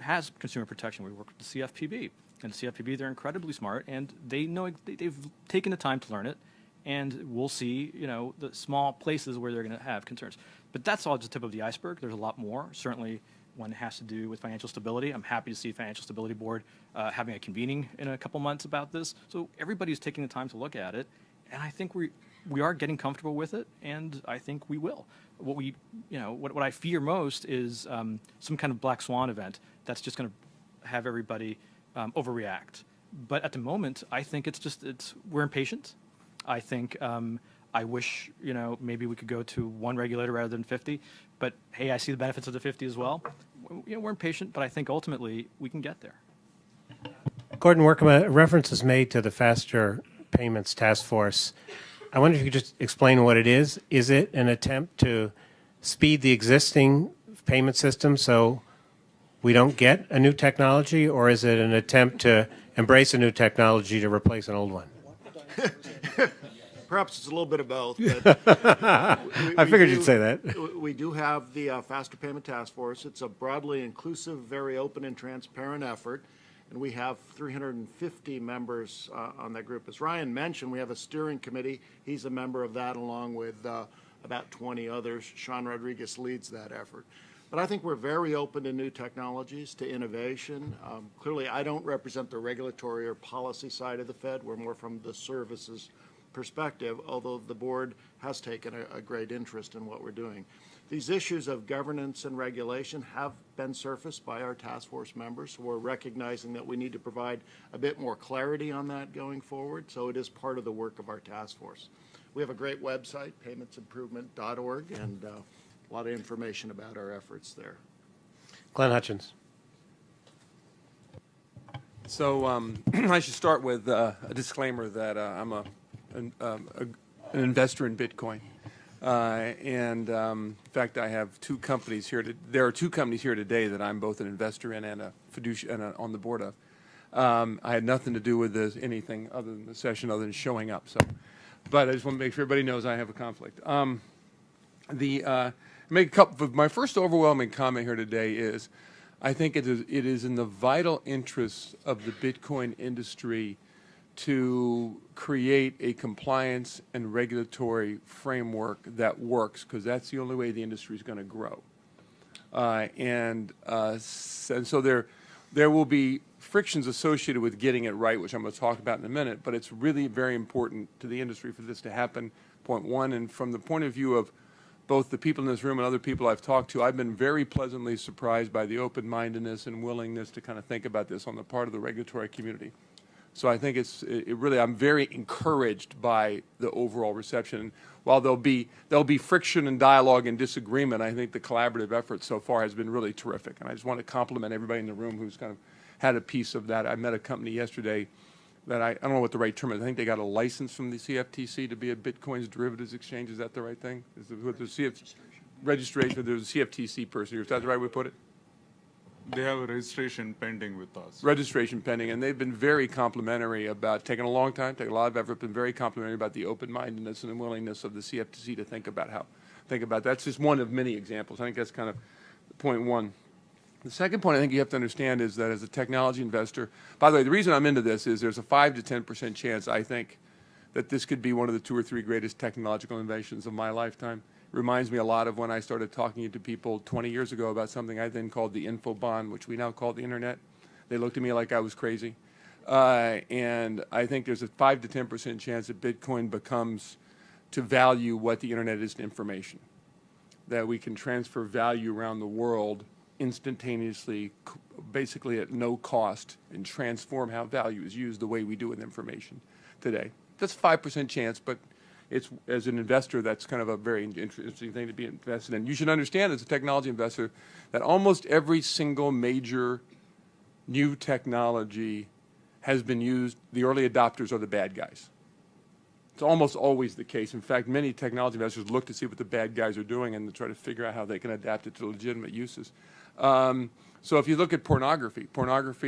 has consumer protection. We work with the CFPB. And the CFPB, they're incredibly smart, and they know they've taken the time to learn it. And we'll see, the small places where they're going to have concerns. But that's all just the tip of the iceberg. There's a lot more. Certainly, when it has to do with financial stability, I'm happy to see Financial Stability Board having a convening in a couple months about this. So everybody's taking the time to look at it, and I think we are getting comfortable with it, and I think we will. What I fear most is some kind of black swan event that's just going to have everybody overreact. But at the moment, I think we're impatient. I think I wish, maybe we could go to one regulator rather than 50. But, hey, I see the benefits of the 50 as well. We're impatient, but I think ultimately we can get there. Gordon Workman, a reference is made to the Faster Payments Task Force. I wonder if you could just explain what it is. Is it an attempt to speed the existing payment system so we don't get a new technology, or is it an attempt to embrace a new technology to replace an old one? Perhaps it's a little bit of both. But I figured you'd say that. We do have the Faster Payment Task Force. It's a broadly inclusive, very open and transparent effort, and we have 350 members on that group. As Ryan mentioned, we have a steering committee. He's a member of that, along with about 20 others. Sean Rodriguez leads that effort. But I think we're very open to new technologies, to innovation. Clearly, I don't represent the regulatory or policy side of the Fed. We're more from the services perspective, although the board has taken a great interest in what we're doing. These issues of governance and regulation have been surfaced by our task force members. So we're recognizing that we need to provide a bit more clarity on that going forward. So it is part of the work of our task force. We have a great website, paymentsimprovement.org, and a lot of information about our efforts there. Glenn Hutchins. So I should start with a disclaimer that I'm an investor in Bitcoin. In fact, I have two companies here. There are two companies here today that I'm both an investor in and a fiduciary on the board of. I had nothing to do with this, anything other than the session, other than showing up. So, but I just want to make sure everybody knows I have a conflict. Make a couple. My first overwhelming comment here today is, I think it is in the vital interests of the Bitcoin industry to create a compliance and regulatory framework that works, because that's the only way the industry is going to grow. And so there will be frictions associated with getting it right, which I'm going to talk about in a minute, but it's really very important to the industry for this to happen, point one. And from the point of view of both the people in this room and other people I've talked to, I've been very pleasantly surprised by the open-mindedness and willingness to kind of think about this on the part of the regulatory community. So I think I'm very encouraged by the overall reception. While there'll be friction and dialogue and disagreement, I think the collaborative effort so far has been really terrific. And I just want to compliment everybody in the room who's kind of had a piece of that. I met a company yesterday that I don't know what the right term is. I think they got a license from the CFTC to be a Bitcoin's derivatives exchange. Is that the right thing? Is the registration? There's a CFTC person here. Is that the right way to put it? They have a registration pending with us. Registration pending, and they've been very complimentary about, taking a long time, taking a lot of effort, been very complimentary about the open-mindedness and the willingness of the CFTC to think about that. That's just one of many examples. I think that's kind of point one. The second point I think you have to understand is that as a technology investor, by the way, the reason I'm into this is there's a 5 to 10% chance, I think, that this could be one of the 2 or 3 greatest technological innovations of my lifetime. Reminds me a lot of when I started talking to people 20 years ago about something I then called the infobond, which we now call the internet. They looked at me like I was crazy. And I think there's a 5 to 10% chance that Bitcoin becomes to value what the internet is to information, that we can transfer value around the world instantaneously, basically at no cost, and transform how value is used the way we do with information today. That's a 5% chance, but it's, as an investor, that's kind of a very interesting thing to be invested in. You should understand as a technology investor that almost every single major new technology has been used. The early adopters are the bad guys. It's almost always the case. In fact, many technology investors look to see what the bad guys are doing and to try to figure out how they can adapt it to legitimate uses. So if you look at pornography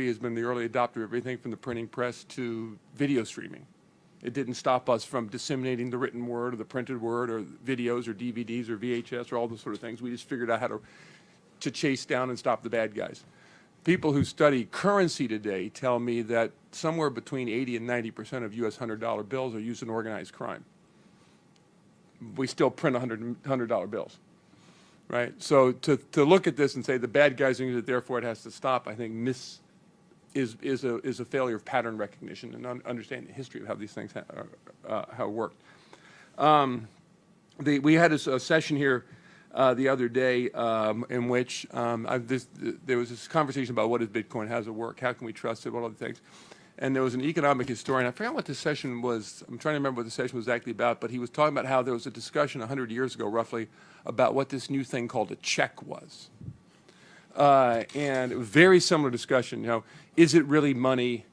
has been the early adopter of everything from the printing press to video streaming. It didn't stop us from disseminating the written word or the printed word or videos or DVDs or VHS or all those sort of things. We just figured out how to chase down and stop the bad guys. People who study currency today tell me that somewhere between 80 and 90% of U.S. $100 bills are used in organized crime. We still print $100 bills, right? So to look at this and say the bad guys are using it, therefore it has to stop, I think is a failure of pattern recognition and understanding the history of how these things how it worked. We had a session here the other day in which there was this conversation about what is Bitcoin, how does it work, how can we trust it, what other things. And there was an economic historian, I forgot what the session was, I'm trying to remember what the session was exactly about, but he was talking about how there was a discussion 100 years ago, roughly, about what this new thing called a check was. And a very similar discussion, is it really money?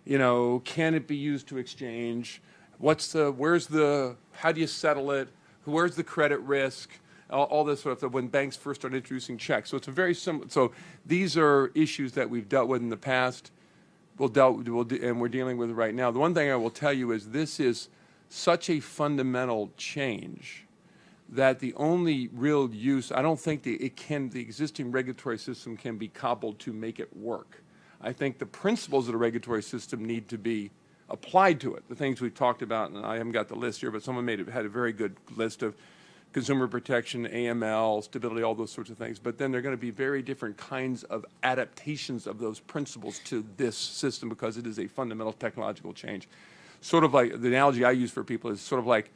Can it be used to exchange? How do you settle it? Where's the credit risk? All this sort of stuff when banks first started introducing checks. So it's a very similar, so these are issues that we've dealt with in the and we're dealing with right now. The one thing I will tell you is this is such a fundamental change that the only real use, I don't think the existing regulatory system can be cobbled to make it work. I think the principles of the regulatory system need to be applied to it. The things we've talked about, and I haven't got the list here, but someone had a very good list of consumer protection, AML, stability, all those sorts of things. But then there are going to be very different kinds of adaptations of those principles to this system because it is a fundamental technological change. Sort of like the analogy I use for people is sort of like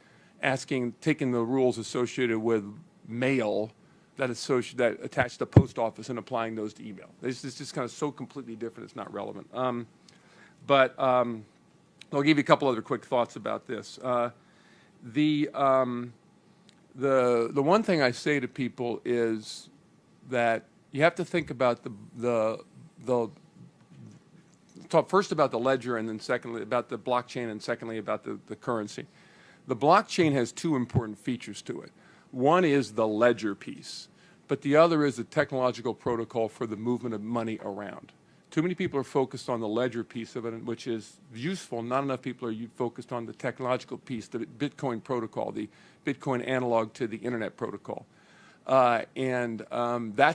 taking the rules associated with mail that attach to the post office and applying those to email. It's just kind of so completely different, it's not relevant. But I'll give you a couple other quick thoughts about this. The one thing I say to people is that you have to think about talk first about the ledger, and then secondly about the blockchain, and secondly about the currency. The blockchain has two important features to it. One is the ledger piece, but the other is the technological protocol for the movement of money around. Too many people are focused on the ledger piece of it, which is useful. Not enough people are focused on the technological piece, the Bitcoin protocol, the Bitcoin analog to the Internet protocol. That's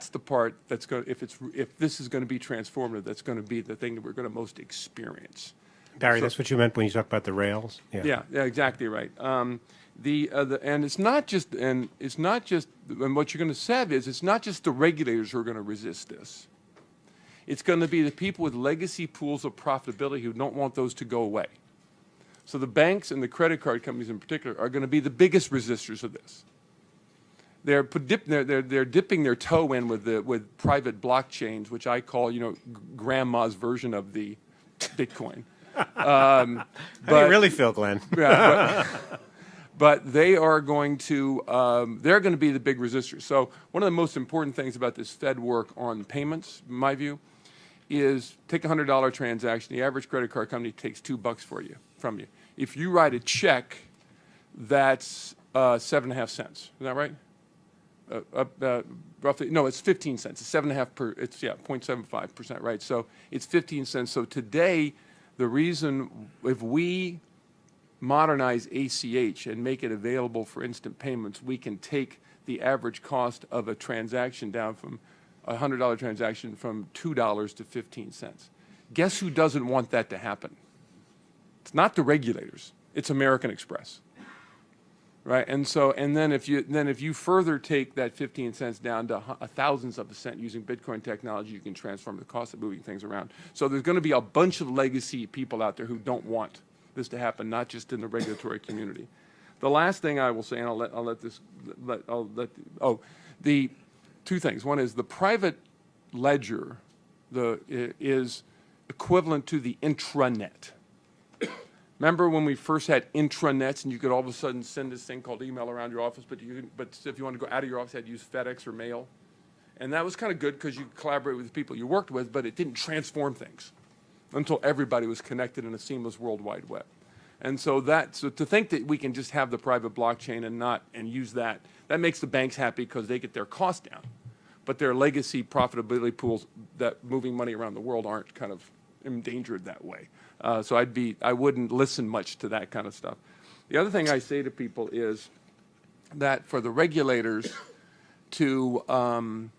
the part that's going. If this is going to be transformative, that's going to be the thing that we're going to most experience. Barry, that's what you meant when you talked about the rails. Yeah, exactly right. And it's not just, and what you're going to have is it's not just the regulators who are going to resist this. It's going to be the people with legacy pools of profitability who don't want those to go away. So the banks and the credit card companies in particular are going to be the biggest resistors of this. They're dipping their toe in with private blockchains, which I call grandma's version of the Bitcoin. How do you really feel, Glenn? But they are going to they're going to be the big resistors. So one of the most important things about this Fed work on payments, in my view, is take a $100 transaction. The average credit card company takes $2 from you. If you write a check, that's 7.5 cents. Is that right? Roughly, no, it's 15 cents. It's 7.5 it's 0.75%, right? So it's 15 cents. So today, the reason, if we modernize ACH and make it available for instant payments, we can take the average cost of a transaction down from a $100 transaction from $2 to 15 cents. Guess who doesn't want that to happen? It's not the regulators. It's American Express. Right, and then if you further take that 15 cents down to a thousandth of a cent using Bitcoin technology, you can transform the cost of moving things around. So there's going to be a bunch of legacy people out there who don't want this to happen, not just in the regulatory community. The last thing I will say, and the two things. One is the private ledger is equivalent to the intranet. Remember when we first had intranets and you could all of a sudden send this thing called email around your office, but if you want to go out of your office, you had to use FedEx or mail. And that was kind of good because you could collaborate with the people you worked with, but it didn't transform things until everybody was connected in a seamless World Wide Web. And so to think that we can just have the private blockchain and use that makes the banks happy because they get their costs down. But their legacy profitability pools that moving money around the world aren't kind of endangered that way. So I wouldn't listen much to that kind of stuff. The other thing I say to people is that for the regulators to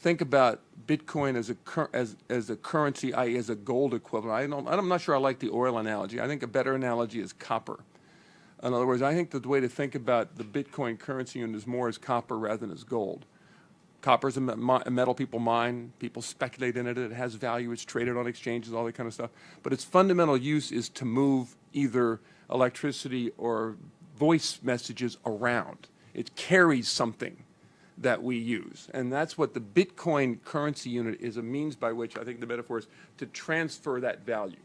think about Bitcoin as a currency, i.e. as a gold equivalent. I'm not sure I like the oil analogy. I think a better analogy is copper. In other words, I think that the way to think about the Bitcoin currency unit is more as copper rather than as gold. Copper is a metal people mine. People speculate in it. It has value. It's traded on exchanges, all that kind of stuff. But its fundamental use is to move either electricity or voice messages around. It carries something that we use. And that's what the Bitcoin currency unit is, a means by which, I think the metaphor is, to transfer that value.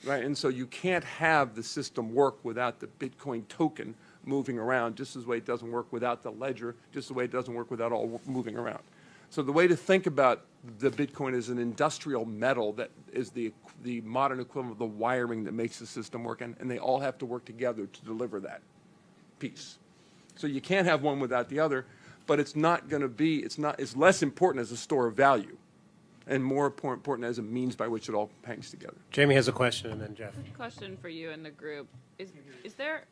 Right? And so you can't have the system work without the Bitcoin token moving around, just as the way it doesn't work without the ledger, just the way it doesn't work without all moving around. So the way to think about the Bitcoin is an industrial metal that is the modern equivalent of the wiring that makes the system work, and they all have to work together to deliver that piece. So you can't have one without the other, but it's not going to be, it's less important as a store of value and more important as a means by which it all hangs together. Jamie has a question, and then Jeff. Question for you and the group. Is there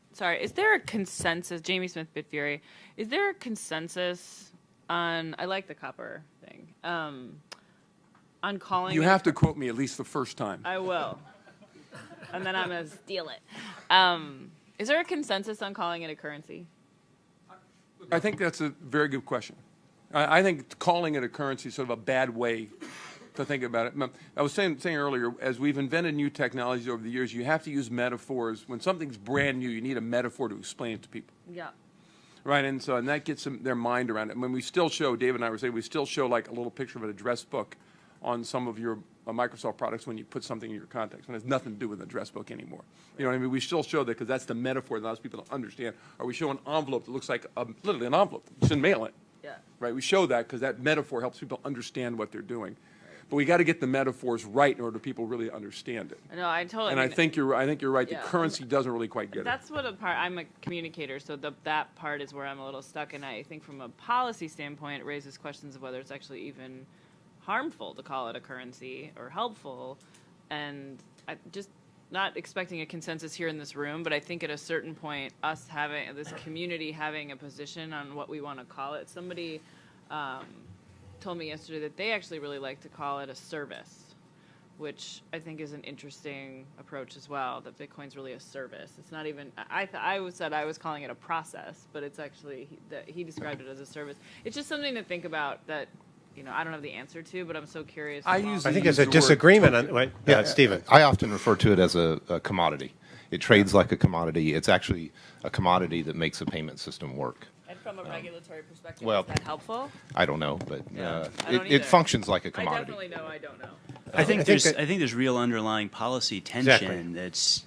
a consensus, Jamie Smith Bitfury, is there a consensus on, I like the copper thing, on calling You have to quote me at least the first time. I will. And then I'm going to steal it. Is there a consensus on calling it a currency? I think that's a very good question. I think calling it a currency is sort of a bad way to think about it. I was saying earlier, as we've invented new technologies over the years, you have to use metaphors. When something's brand new, you need a metaphor to explain it to people. Yeah. Right, and that gets their mind around it. I mean, we still show, David and I were saying, we still show like a little picture of an address book on some of your Microsoft products when you put something in your context, when it has nothing to do with an address book anymore. You know what I mean? We still show that because that's the metaphor that allows people to understand. Or we show an envelope that looks like literally an envelope. You should mail it. Yeah. Right, we show that because that metaphor helps people understand what they're doing. But we got to get the metaphors right in order for people really understand it. No, I totally. And I think you're right. Yeah. The currency doesn't really quite get it. That's what I'm a communicator, so that part is where I'm a little stuck. And I think from a policy standpoint, it raises questions of whether it's actually even harmful to call it a currency or helpful. And I just not expecting a consensus here in this room, but I think at a certain point, us having this community having a position on what we want to call it. Somebody told me yesterday that they actually really like to call it a service, which I think is an interesting approach as well, that Bitcoin's really a service. It's not even, I was calling it a process, but it's actually, he described it as a service. It's just something to think about that, I don't have the answer to, but I'm so curious. I think there's a disagreement on, Stephen. I often refer to it as a commodity. It trades like a commodity. It's actually a commodity that makes a payment system work. And from a regulatory perspective, well, is that helpful? I don't know, but it functions like a commodity. I definitely know I don't know. I think there's real underlying policy tension. That's,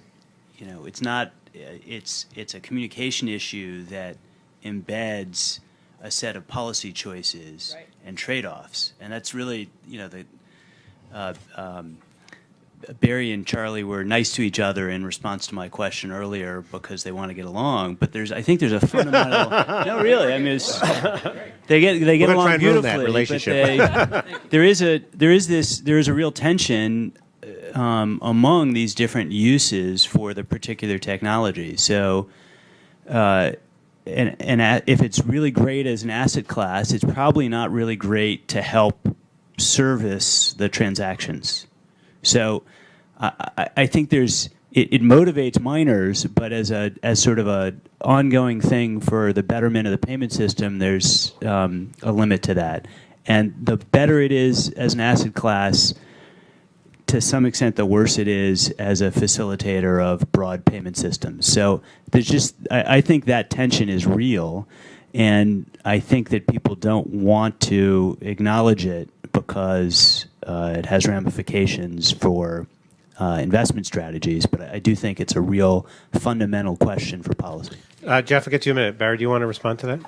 it's not, it's a communication issue that embeds a set of policy choices and trade-offs, and that's really, Barry and Charlie were nice to each other in response to my question earlier because they want to get along. But I think there's a fundamental. No, really. I mean, they get along beautifully. But there is a real tension among these different uses for the particular technology. So, and if it's really great as an asset class, it's probably not really great to help service the transactions. So I think it motivates miners, but as sort of a ongoing thing for the betterment of the payment system, there's a limit to that. And the better it is as an asset class, to some extent, the worse it is as a facilitator of broad payment systems. So I think that tension is real, and I think that people don't want to acknowledge it because it has ramifications for investment strategies, but I do think it's a real fundamental question for policy. Jeff, I'll get you a minute. Barry, do you want to respond to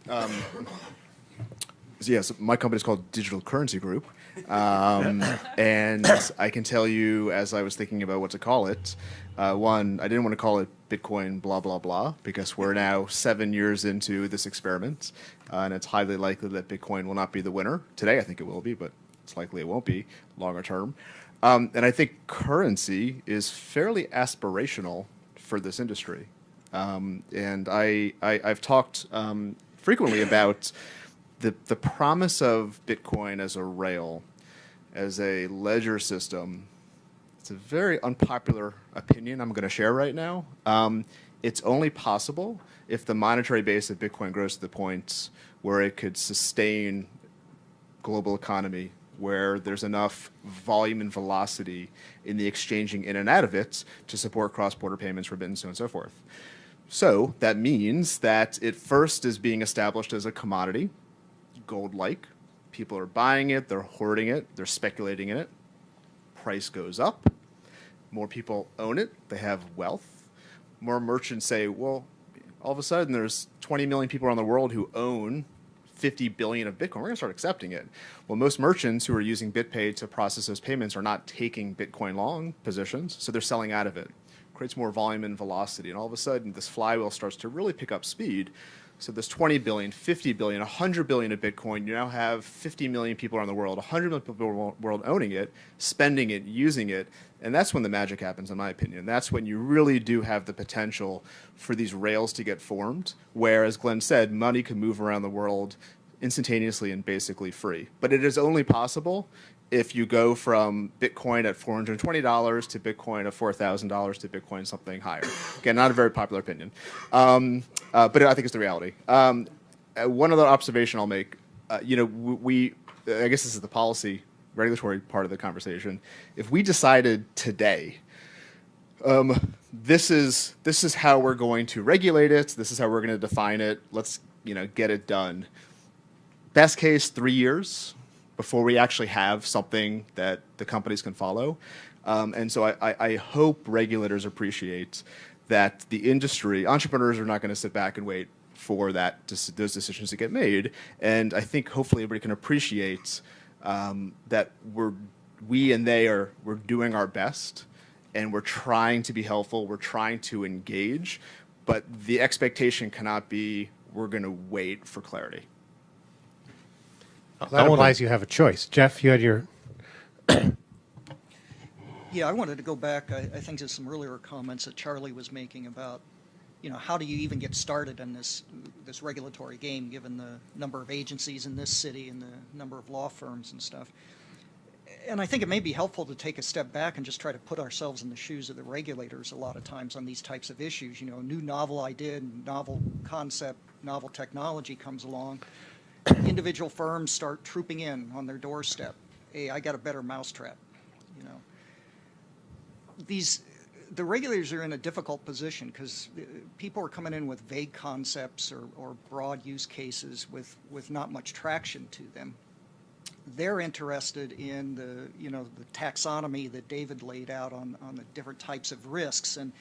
that? Yes, my company is called Digital Currency Group, and I can tell you, as I was thinking about what to call it, one, I didn't want to call it Bitcoin blah, blah, blah, because we're now 7 years into this experiment, and it's highly likely that Bitcoin will not be the winner. Today, I think it will be, but it's likely it won't be longer term. And I think currency is fairly aspirational for this industry. And I've talked frequently about the promise of Bitcoin as a rail, as a ledger system. It's a very unpopular opinion I'm going to share right now. It's only possible if the monetary base of Bitcoin grows to the point where it could sustain global economy, where there's enough volume and velocity in the exchanging in and out of it to support cross-border payments, remittance, and so forth. So that means that it first is being established as a commodity, gold-like. People are buying it, they're hoarding it, they're speculating in it. Price goes up. More people own it, they have wealth. More merchants say, well, all of a sudden there's 20 million people around the world who own 50 billion of Bitcoin. We're going to start accepting it. Well, most merchants who are using BitPay to process those payments are not taking Bitcoin long positions, so they're selling out of it. Creates more volume and velocity, and all of a sudden this flywheel starts to really pick up speed. So there's 20 billion, 50 billion, 100 billion of Bitcoin. You now have 50 million people around the world, 100 million people around the world owning it, spending it, using it, and that's when the magic happens, in my opinion. That's when you really do have the potential for these rails to get formed, where, as Glenn said, money can move around the world instantaneously and basically free. But it is only possible if you go from Bitcoin at $420 to Bitcoin of $4,000 to Bitcoin something higher. Again, not a very popular opinion, but I think it's the reality. One other observation I'll make, I guess this is the policy, regulatory part of the conversation. If we decided today this is how we're going to regulate it. This is how we're going to define it. Let's get it done. Best case, 3 years before we actually have something that the companies can follow. And so I hope regulators appreciate that the industry, entrepreneurs are not going to sit back and wait for those decisions to get made. And I think hopefully everybody can appreciate that we're doing our best, and we're trying to be helpful, we're trying to engage, but the expectation cannot be we're going to wait for clarity. That implies you have a choice. Jeff, you had your... Yeah, I wanted to go back, I think, to some earlier comments that Charlie was making about, how do you even get started in this regulatory game, given the number of agencies in this city and the number of law firms and stuff. And I think it may be helpful to take a step back and just try to put ourselves in the shoes of the regulators a lot of times on these types of issues. A new novel idea, novel concept, novel technology comes along. Individual firms start trooping in on their doorstep. Hey, I got a better mousetrap. The regulators are in a difficult position because people are coming in with vague concepts or broad use cases with not much traction to them. They're interested in the taxonomy that David laid out on the different types of risks and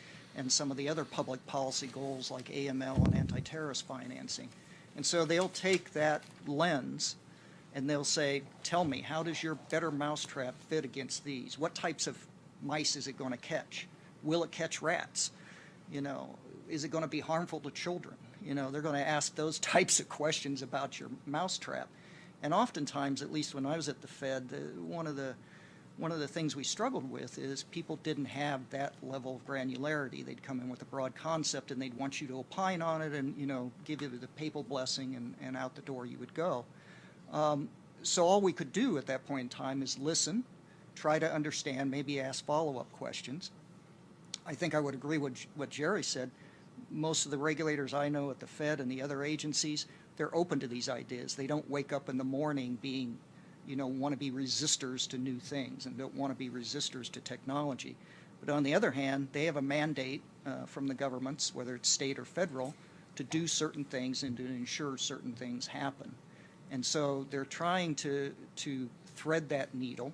some of the other public policy goals like AML and anti-terrorist financing. And so they'll take that lens and they'll say, tell me, how does your better mousetrap fit against these? What types of mice is it going to catch? Will it catch rats? Is it going to be harmful to children? They're going to ask those types of questions about your mousetrap. And oftentimes, at least when I was at the Fed, one of the things we struggled with is people didn't have that level of granularity. They'd come in with a broad concept and they'd want you to opine on it and give you the papal blessing and out the door you would go. So all we could do at that point in time is listen, try to understand, maybe ask follow-up questions. I think I would agree with what Jerry said. Most of the regulators I know at the Fed and the other agencies, they're open to these ideas. They don't wake up in the morning being, want to be resistors to new things and don't want to be resistors to technology. But on the other hand, they have a mandate from the governments, whether it's state or federal, to do certain things and to ensure certain things happen. And so they're trying to thread that needle.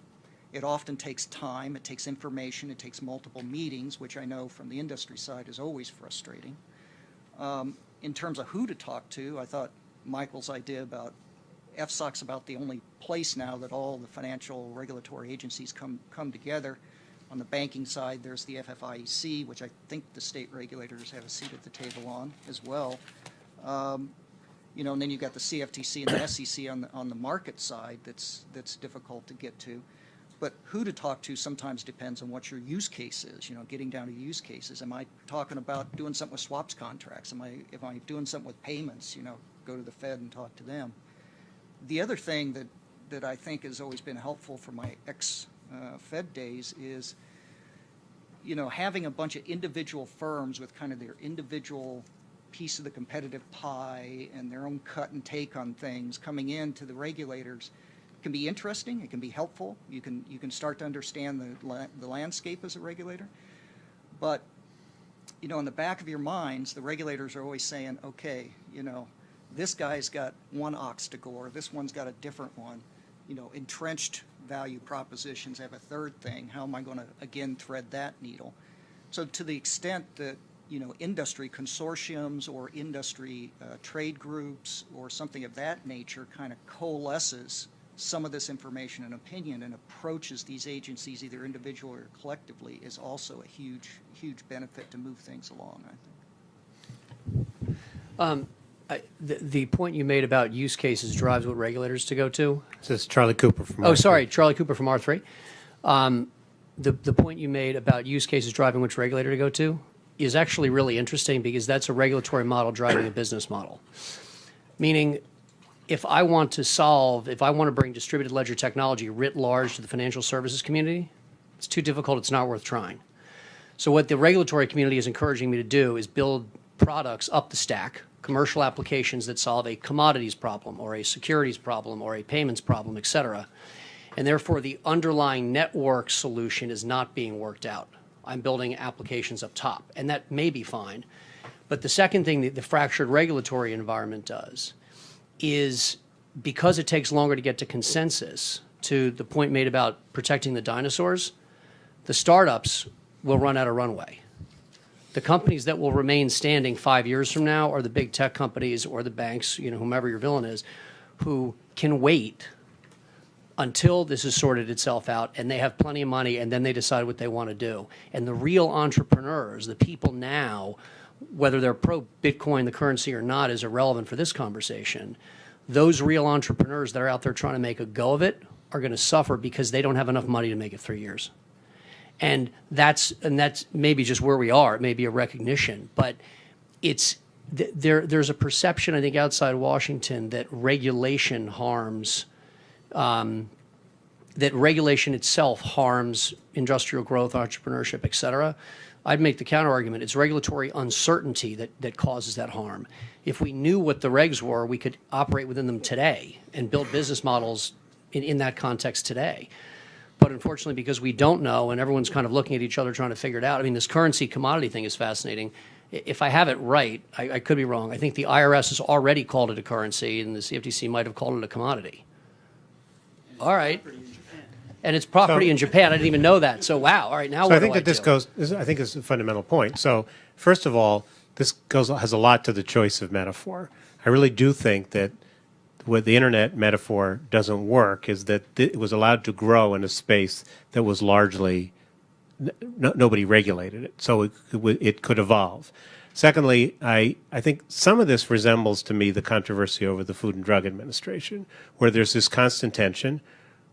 It often takes time, it takes information, it takes multiple meetings, which I know from the industry side is always frustrating. In terms of who to talk to, I thought Michael's idea about FSOC's about the only place now that all the financial regulatory agencies come together. On the banking side, there's the FFIEC, which I think the state regulators have a seat at the table on as well. And then you've got the CFTC and the SEC on the market side that's difficult to get to. But who to talk to sometimes depends on what your use case is, getting down to use cases. Am I talking about doing something with swaps contracts? Am I doing something with payments, go to the Fed and talk to them. The other thing that I think has always been helpful for my ex-Fed days is, having a bunch of individual firms with kind of their individual piece of the competitive pie and their own cut and take on things coming into the regulators can be interesting. It can be helpful. You can start to understand the landscape as a regulator. But, in the back of your minds, the regulators are always saying, okay, this guy's got one ox to gore. This one's got a different one. Entrenched value propositions have a third thing. How am I going to, again, thread that needle? So to the extent that, industry consortiums or industry trade groups or something of that nature kind of coalesces some of this information and opinion and approaches these agencies either individually or collectively is also a huge, huge benefit to move things along, I think. The point you made about use cases drives what regulators to go to. This is Charlie Cooper from Oh, R3. sorry, Charlie Cooper from R3. The point you made about use cases driving which regulator to go to is actually really interesting because that's a regulatory model driving a business model. Meaning, if I want to bring distributed ledger technology writ large to the financial services community, it's too difficult, it's not worth trying. So what the regulatory community is encouraging me to do is build products up the stack, commercial applications that solve a commodities problem or a securities problem or a payments problem, et cetera. And therefore, the underlying network solution is not being worked out. I'm building applications up top. And that may be fine. But the second thing that the fractured regulatory environment does is, because it takes longer to get to consensus, to the point made about protecting the dinosaurs, the startups will run out of runway. The companies that will remain standing 5 years from now are the big tech companies or the banks, whomever your villain is, who can wait until this has sorted itself out and they have plenty of money and then they decide what they want to do. And the real entrepreneurs, the people now, whether they're pro-Bitcoin, the currency, or not, is irrelevant for this conversation. Those real entrepreneurs that are out there trying to make a go of it are going to suffer because they don't have enough money to make it 3 years. And that's maybe just where we are. It may be a recognition, but there's a perception, I think, outside Washington that regulation harms, that regulation itself harms industrial growth, entrepreneurship, et cetera. I'd make the counter argument. It's regulatory uncertainty that causes that harm. If we knew what the regs were, we could operate within them today and build business models in that context today. But unfortunately, because we don't know and everyone's kind of looking at each other trying to figure it out, I mean, this currency commodity thing is fascinating. If I have it right, I could be wrong. I think the IRS has already called it a currency and the CFTC might have called it a commodity. All right. And it's property in Japan. I didn't even know that. So, wow. All right, now what do I think that I think it's a fundamental point. So, first of all, this has a lot to the choice of metaphor. I really do think that what the internet metaphor doesn't work is that it was allowed to grow in a space that was largely nobody regulated it, so it could evolve. Secondly, I think some of this resembles to me the controversy over the Food and Drug Administration, where there's this constant tension.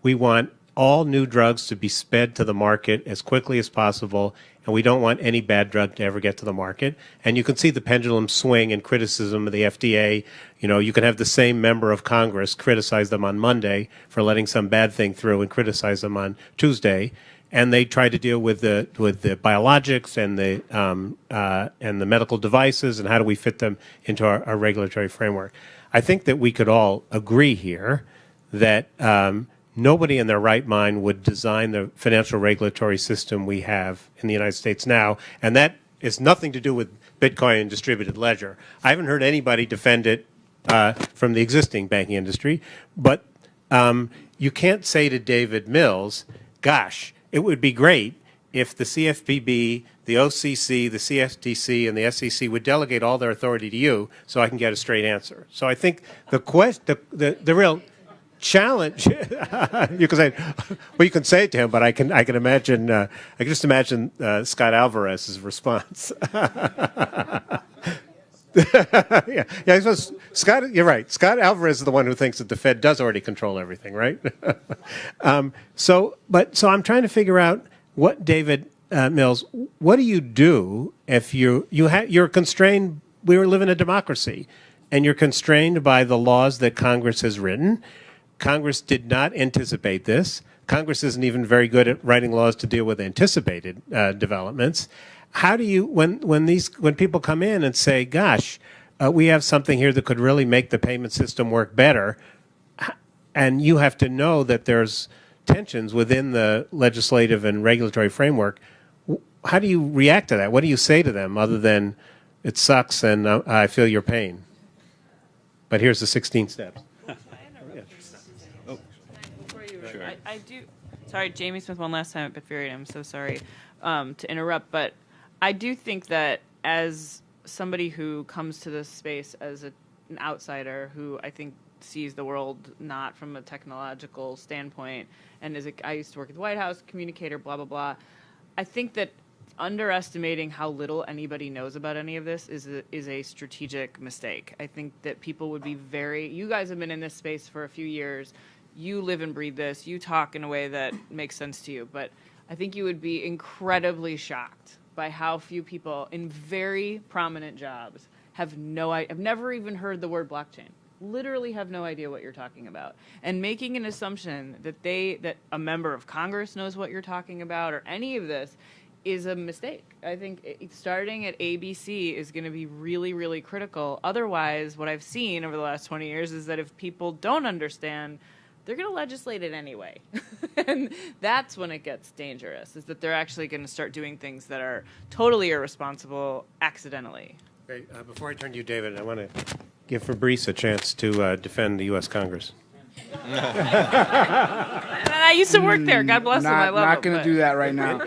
We want all new drugs to be sped to the market as quickly as possible, and we don't want any bad drug to ever get to the market. And you can see the pendulum swing in criticism of the FDA. You can have the same member of Congress criticize them on Monday for letting some bad thing through and criticize them on Tuesday. And they try to deal with the biologics and the medical devices and how do we fit them into our regulatory framework. I think that we could all agree here that nobody in their right mind would design the financial regulatory system we have in the United States now, and that is nothing to do with Bitcoin and distributed ledger. I haven't heard anybody defend it from the existing banking industry, but you can't say to David Mills, gosh, it would be great if the CFPB, the OCC, the CFTC, and the SEC would delegate all their authority to you so I can get a straight answer. So I think the real challenge, you can say, well, you can say it to him, but I can imagine, I can just imagine Scott Alvarez's response. Yeah, I suppose Scott, you're right. Scott Alvarez is the one who thinks that the Fed does already control everything, right? So I'm trying to figure out what, David Mills, what do you do if you're constrained? We live in a democracy, and you're constrained by the laws that Congress has written. Congress did not anticipate this. Congress isn't even very good at writing laws to deal with anticipated developments. How do you, when people come in and say, gosh, we have something here that could really make the payment system work better, and you have to know that there's tensions within the legislative and regulatory framework, how do you react to that? What do you say to them other than, it sucks and I feel your pain? But here's the 16 steps. I do. Sorry, Jamie Smith, one last time at Bitfury. I'm so sorry to interrupt, but I do think that as somebody who comes to this space as an outsider who I think sees the world not from a technological standpoint, and I used to work at the White House, communicator, blah, blah, blah. I think that underestimating how little anybody knows about any of this is a strategic mistake. I think that people would be you guys have been in this space for a few years. You live and breathe this. You talk in a way that makes sense to you. But I think you would be incredibly shocked by how few people in very prominent jobs have never even heard the word blockchain. Literally have no idea what you're talking about. And making an assumption that a member of Congress knows what you're talking about or any of this is a mistake. I think starting at ABC is going to be really, really critical. Otherwise, what I've seen over the last 20 years is that if people don't understand they're going to legislate it anyway. And that's when it gets dangerous, is that they're actually going to start doing things that are totally irresponsible accidentally. Okay, before I turn to you, David, I want to give Fabrice a chance to defend the U.S. Congress. And I used to work there. God bless him. I love Not going to do that right now.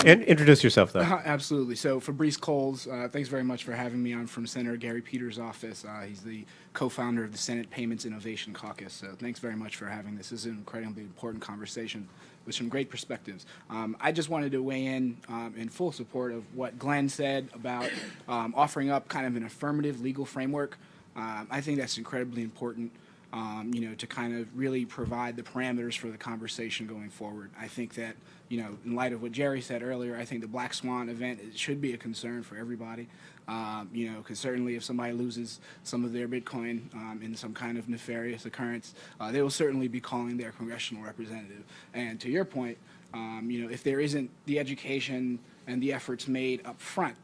Introduce yourself, though. Absolutely. So Fabrice Coles, thanks very much for having me on from Senator Gary Peters' office. He's the co-founder of the Senate Payments Innovation Caucus. So thanks very much for having this. This is an incredibly important conversation with some great perspectives. I just wanted to weigh in full support of what Glenn said about offering up kind of an affirmative legal framework. I think that's incredibly important. To kind of really provide the parameters for the conversation going forward. I think that, in light of what Jerry said earlier, I think the Black Swan event should be a concern for everybody. Because certainly if somebody loses some of their Bitcoin in some kind of nefarious occurrence, they will certainly be calling their congressional representative. And to your point, if there isn't the education and the efforts made up front,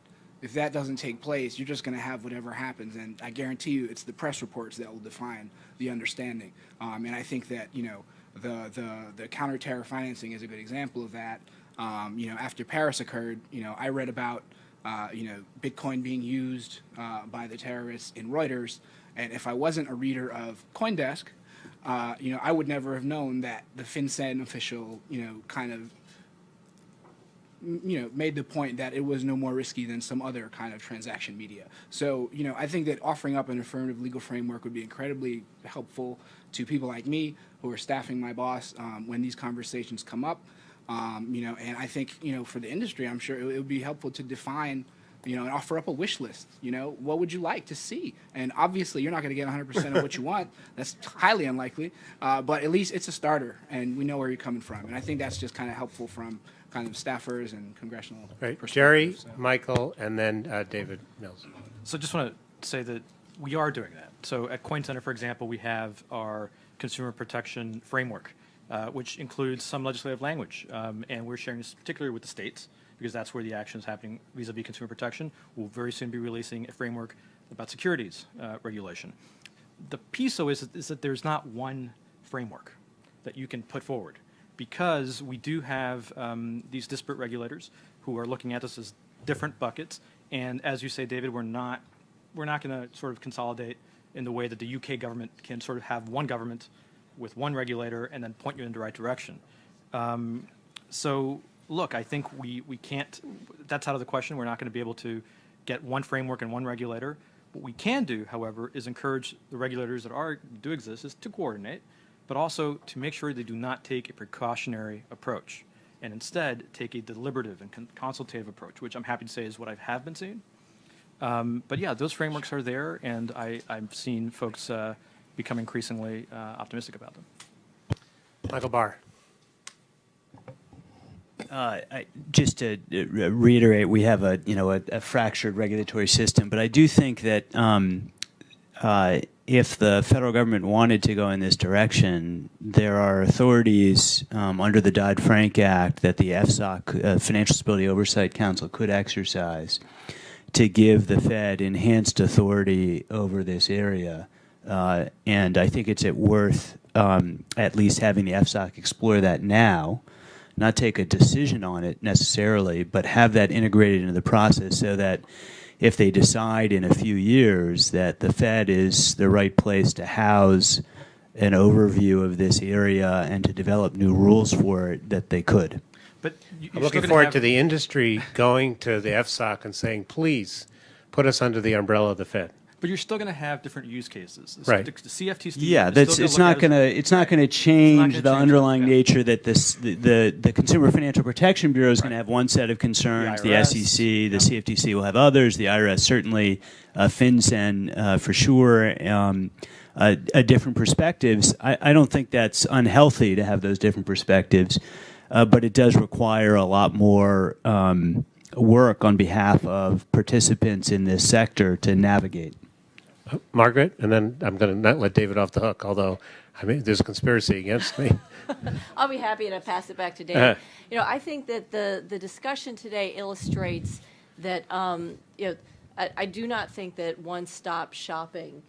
if that doesn't take place, you're just going to have whatever happens. And I guarantee you it's the press reports that will define the understanding. And I think that, the counter-terror financing is a good example of that. After Paris occurred, I read about, Bitcoin being used by the terrorists in Reuters. And if I wasn't a reader of CoinDesk, I would never have known that the FinCEN official, kind of made the point that it was no more risky than some other kind of transaction media. So, I think that offering up an affirmative legal framework would be incredibly helpful to people like me who are staffing my boss when these conversations come up. And I think, for the industry, I'm sure it would be helpful to define, and offer up a wish list. What would you like to see? And obviously, you're not going to get 100% of what you want. That's highly unlikely. But at least it's a starter, and we know where you're coming from. And I think that's just kind of helpful from kind of staffers and congressional perspectives. Jerry, Michael, and then David Mills. So just want to say that we are doing that. So at Coin Center, for example, we have our consumer protection framework, which includes some legislative language. And we're sharing this particularly with the states, because that's where the action is happening vis-a-vis consumer protection. We'll very soon be releasing a framework about securities regulation. The piece, though, is that there's not one framework that you can put forward, because we do have these disparate regulators who are looking at this as different buckets. And as you say, David, we're not going to sort of consolidate in the way that the UK government can sort of have one government with one regulator and then point you in the right direction. So, look, I think we can't, that's out of the question. We're not going to be able to get one framework and one regulator. What we can do, however, is encourage the regulators that do exist is to coordinate, but also to make sure they do not take a precautionary approach and instead take a deliberative and consultative approach, which I'm happy to say is what I have been seeing. But yeah, those frameworks are there, and I've seen folks become increasingly optimistic about them. Michael Barr. Just to reiterate, we have a fractured regulatory system, but I do think that if the federal government wanted to go in this direction, there are authorities under the Dodd-Frank Act that the FSOC, Financial Stability Oversight Council, could exercise to give the Fed enhanced authority over this area. And I think it's worth at least having the FSOC explore that now, not take a decision on it necessarily, but have that integrated into the process so that if they decide in a few years that the Fed is the right place to house an overview of this area and to develop new rules for it, that they could. But I'm looking forward to the industry going to the FSOC and saying, please, put us under the umbrella of the Fed. But you're still going to have different use cases. Right. The CFTC. Yeah, it's not going to change the underlying nature that the Consumer Financial Protection Bureau is going to have one set of concerns. The SEC, the CFTC will have others. The IRS certainly, FinCEN for sure. Different perspectives. I don't think that's unhealthy to have those different perspectives, but it does require a lot more work on behalf of participants in this sector to navigate. Margaret, and then I'm going to not let David off the hook, although there's a conspiracy against me. I'll be happy to pass it back to David. I think that the discussion today illustrates that I do not think that one-stop shopping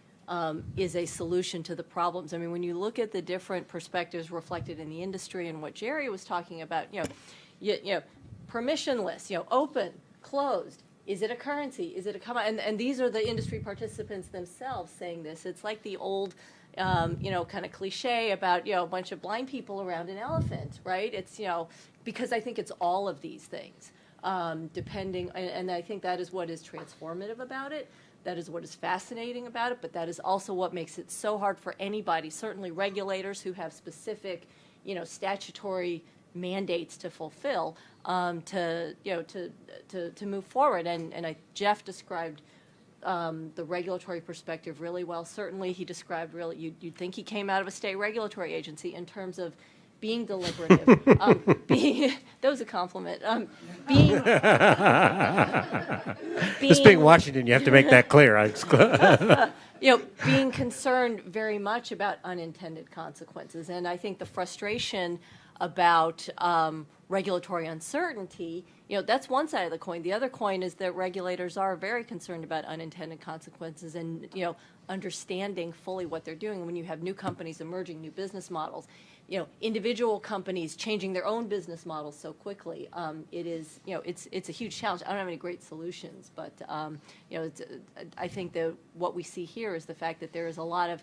is a solution to the problems. I mean, when you look at the different perspectives reflected in the industry and what Jerry was talking about, permissionless, open, closed. Is it a currency? Is it a and these are the industry participants themselves saying this. It's like the old, kind of cliche about a bunch of blind people around an elephant, right? It's because I think it's all of these things, depending, and I think that is what is transformative about it. That is what is fascinating about it, but that is also what makes it so hard for anybody, certainly regulators who have specific, statutory mandates to fulfill, to move forward. And Jeff described the regulatory perspective really well. Certainly, he described you'd think he came out of a state regulatory agency in terms of being deliberative, that was a compliment. This being Washington, you have to make that clear. Being concerned very much about unintended consequences, and I think the frustration about regulatory uncertainty, that's one side of the coin. The other coin is that regulators are very concerned about unintended consequences and, understanding fully what they're doing. When you have new companies emerging, new business models, individual companies changing their own business models so quickly, it is, it's a huge challenge. I don't have any great solutions, but, I think that what we see here is the fact that there is a lot of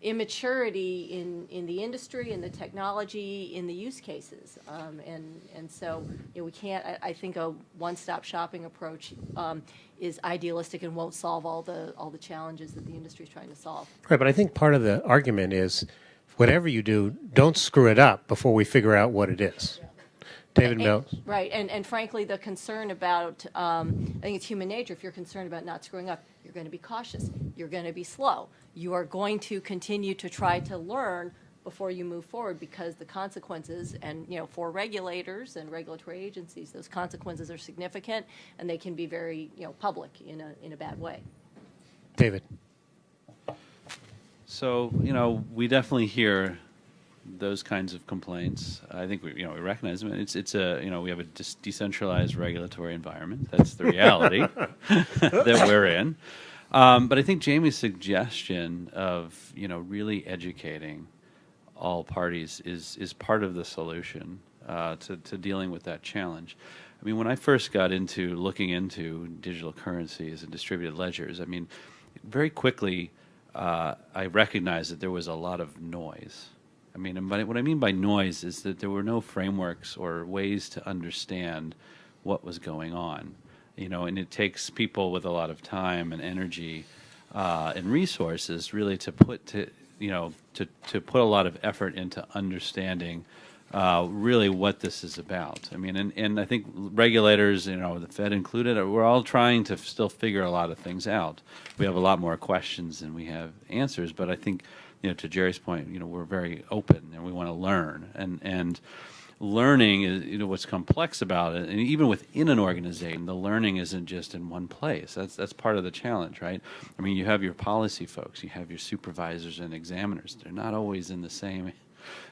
immaturity in the industry, in the technology, in the use cases, and so we can't. I think a one-stop shopping approach is idealistic and won't solve all the challenges that the industry is trying to solve. Right, but I think part of the argument is, whatever you do, don't screw it up before we figure out what it is. David Mills. Right, and frankly, the concern about, I think it's human nature. If you're concerned about not screwing up, you're going to be cautious. You're going to be slow. You are going to continue to try to learn before you move forward, because the consequences, and for regulators and regulatory agencies, those consequences are significant, and they can be very public in a bad way. David. So we definitely hear those kinds of complaints. I think we recognize them. It's we have a decentralized regulatory environment. That's the reality that we're in. But I think Jamie's suggestion of really educating all parties is part of the solution to dealing with that challenge. I mean, when I first got into looking into digital currencies and distributed ledgers, I mean, very quickly I recognized that there was a lot of noise. I mean, and what I mean by noise is that there were no frameworks or ways to understand what was going on, and it takes people with a lot of time and energy and resources really to put a lot of effort into understanding really what this is about. I mean, and I think regulators, the Fed included, we're all trying to still figure a lot of things out. We have a lot more questions than we have answers, but I think, to Jerry's point, we're very open and we want to learn, and learning is, what's complex about it, and even within an organization, the learning isn't just in one place. That's part of the challenge, right? I mean, you have your policy folks, you have your supervisors and examiners. They're not always in the same.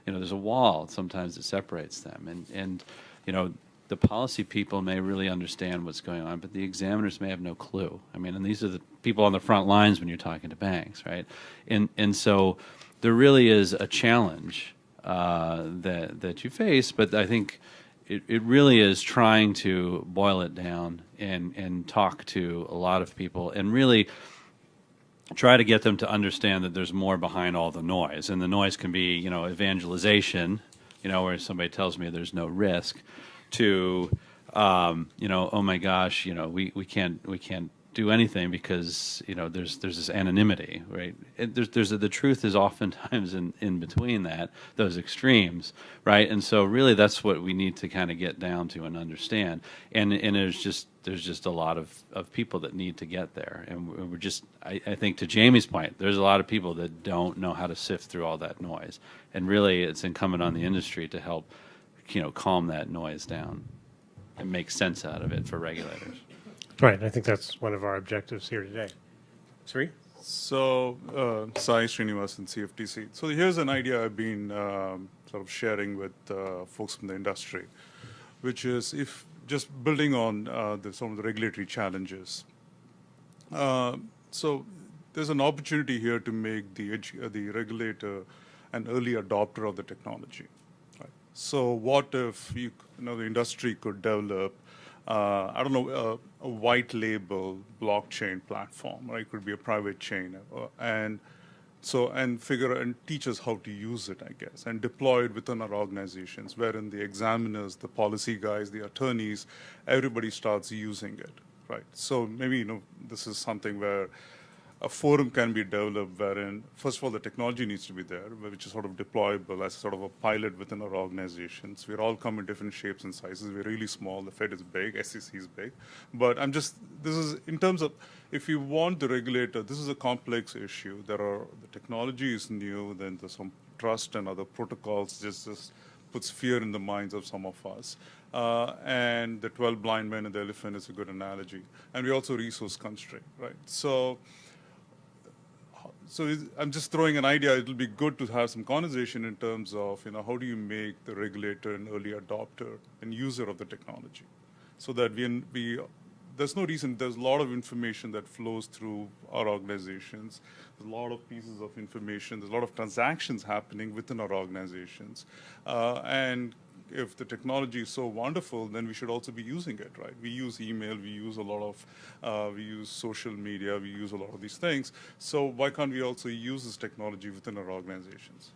There's a wall sometimes that separates them, and the policy people may really understand what's going on, but the examiners may have no clue. I mean, and these are the people on the front lines when you're talking to banks, right? And so there really is a challenge that you face, but I think it really is trying to boil it down and talk to a lot of people and really try to get them to understand that there's more behind all the noise. And the noise can be, evangelization, where somebody tells me there's no risk, to, oh my gosh, we can't do anything because there's this anonymity, right? The truth is oftentimes in between those extremes, right? And so really that's what we need to kind of get down to and understand. And there's just a lot of people that need to get there, and we're just I think to Jamie's point, there's a lot of people that don't know how to sift through all that noise, and really it's incumbent on the industry to help calm that noise down and make sense out of it for regulators. Right, I think that's one of our objectives here today. Sri? So, Sai Srinivasan, CFTC. So here's an idea I've been sort of sharing with folks from the industry, which is if just building on some of the regulatory challenges. So there's an opportunity here to make the regulator an early adopter of the technology. Right? So what if the industry could develop, I don't know, a white label blockchain platform, right? It could be a private chain, and teach us how to use it, I guess, and deploy it within our organizations, wherein the examiners, the policy guys, the attorneys, everybody starts using it, right? So maybe, this is something where a forum can be developed wherein, first of all, the technology needs to be there, which is sort of deployable as sort of a pilot within our organizations. We all come in different shapes and sizes. We're really small. The Fed is big. SEC is big. But this is in terms of, if you want the regulator, this is a complex issue. The technology is new, then there's some trust and other protocols just puts fear in the minds of some of us. And the 12 blind men and the elephant is a good analogy. And we also resource constrained, right? So I'm just throwing an idea. It'll be good to have some conversation in terms of, how do you make the regulator an early adopter and user of the technology, so that there's no reason. There's a lot of information that flows through our organizations. There's a lot of pieces of information. There's a lot of transactions happening within our organizations, and if the technology is so wonderful, then we should also be using it, right? We use email, we use a lot of, we use social media, we use a lot of these things. So why can't we also use this technology within our organizations?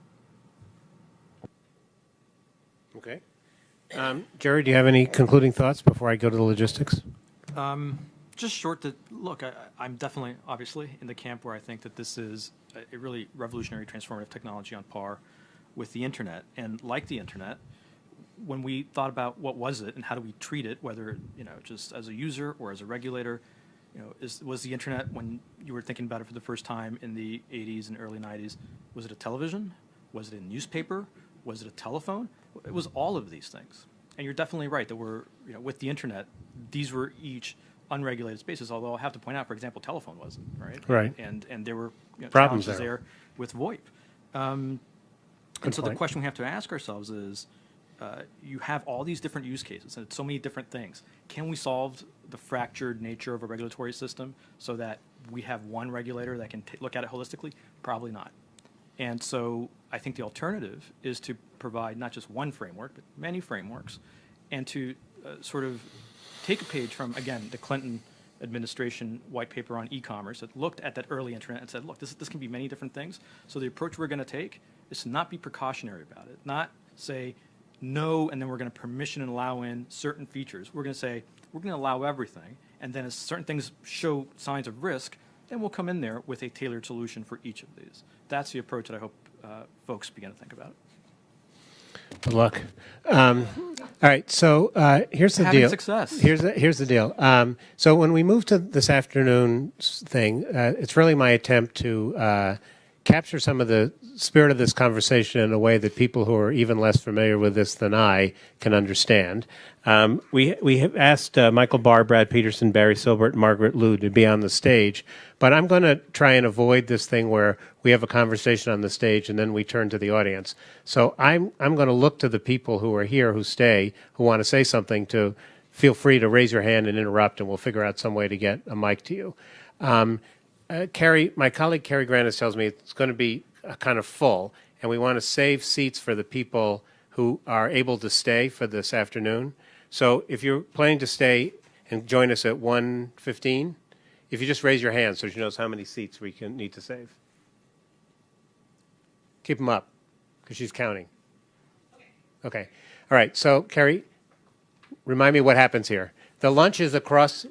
Okay. Jerry, do you have any concluding thoughts before I go to the logistics? Just short that, look, I'm definitely, obviously, in the camp where I think that this is a really revolutionary, transformative technology on par with the internet. And like the internet, when we thought about what was it and how do we treat it, whether just as a user or as a regulator, was the internet, when you were thinking about it for the first time in the 80s and early 90s, was it a television? Was it a newspaper? Was it a telephone? It was all of these things. And you're definitely right that with the internet, these were each unregulated spaces. Although I have to point out, for example, telephone wasn't, right? Right. And there were problems challenges there with VoIP. And so the question we have to ask ourselves is, you have all these different use cases and so many different things. Can we solve the fractured nature of a regulatory system so that we have one regulator that can look at it holistically? Probably not. And so I think the alternative is to provide not just one framework, but many frameworks, and to sort of take a page from, again, the Clinton administration white paper on e-commerce that looked at that early internet and said, look, this can be many different things. So the approach we're going to take is to not be precautionary about it, not say no, and then we're going to permission and allow in certain features. We're going to say, we're going to allow everything, and then as certain things show signs of risk, then we'll come in there with a tailored solution for each of these. That's the approach that I hope folks begin to think about. Good luck. All right, so here's the deal. Success. Here's the deal. So when we move to this afternoon's thing, it's really my attempt to capture some of the spirit of this conversation in a way that people who are even less familiar with this than I can understand. We have asked Michael Barr, Brad Peterson, Barry Silbert, and Margaret Liu to be on the stage, but I'm going to try and avoid this thing where we have a conversation on the stage and then we turn to the audience. So I'm going to look to the people who are here, who stay, who want to say something, to feel free to raise your hand and interrupt, and we'll figure out some way to get a mic to you. Carrie, my colleague Carrie Granis tells me it's going to be kind of full, and we want to save seats for the people who are able to stay for this afternoon. So if you're planning to stay and join us at 1:15, if you just raise your hand so she knows how many seats we need to save. Keep them up, because she's counting. Okay. All right. So, Carrie, remind me what happens here. The lunch is across.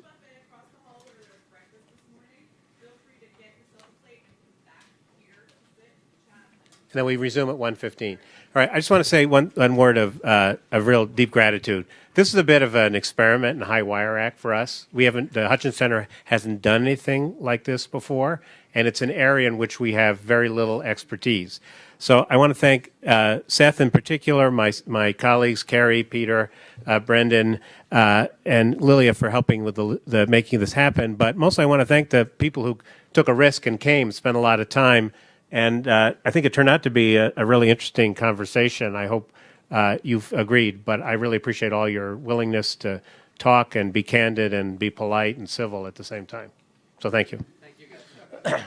And then we resume at 1:15. All right, I just want to say one word of real deep gratitude. This is a bit of an experiment in high wire act for us. The Hutchins Center hasn't done anything like this before, and it's an area in which we have very little expertise. So I want to thank Seth in particular, my colleagues, Carrie, Peter, Brendan, and Lilia for helping with the making this happen. But mostly I want to thank the people who took a risk and came, spent a lot of time. And I think it turned out to be a really interesting conversation. I hope you've agreed, but I really appreciate all your willingness to talk and be candid and be polite and civil at the same time. So thank you. Thank you, guys.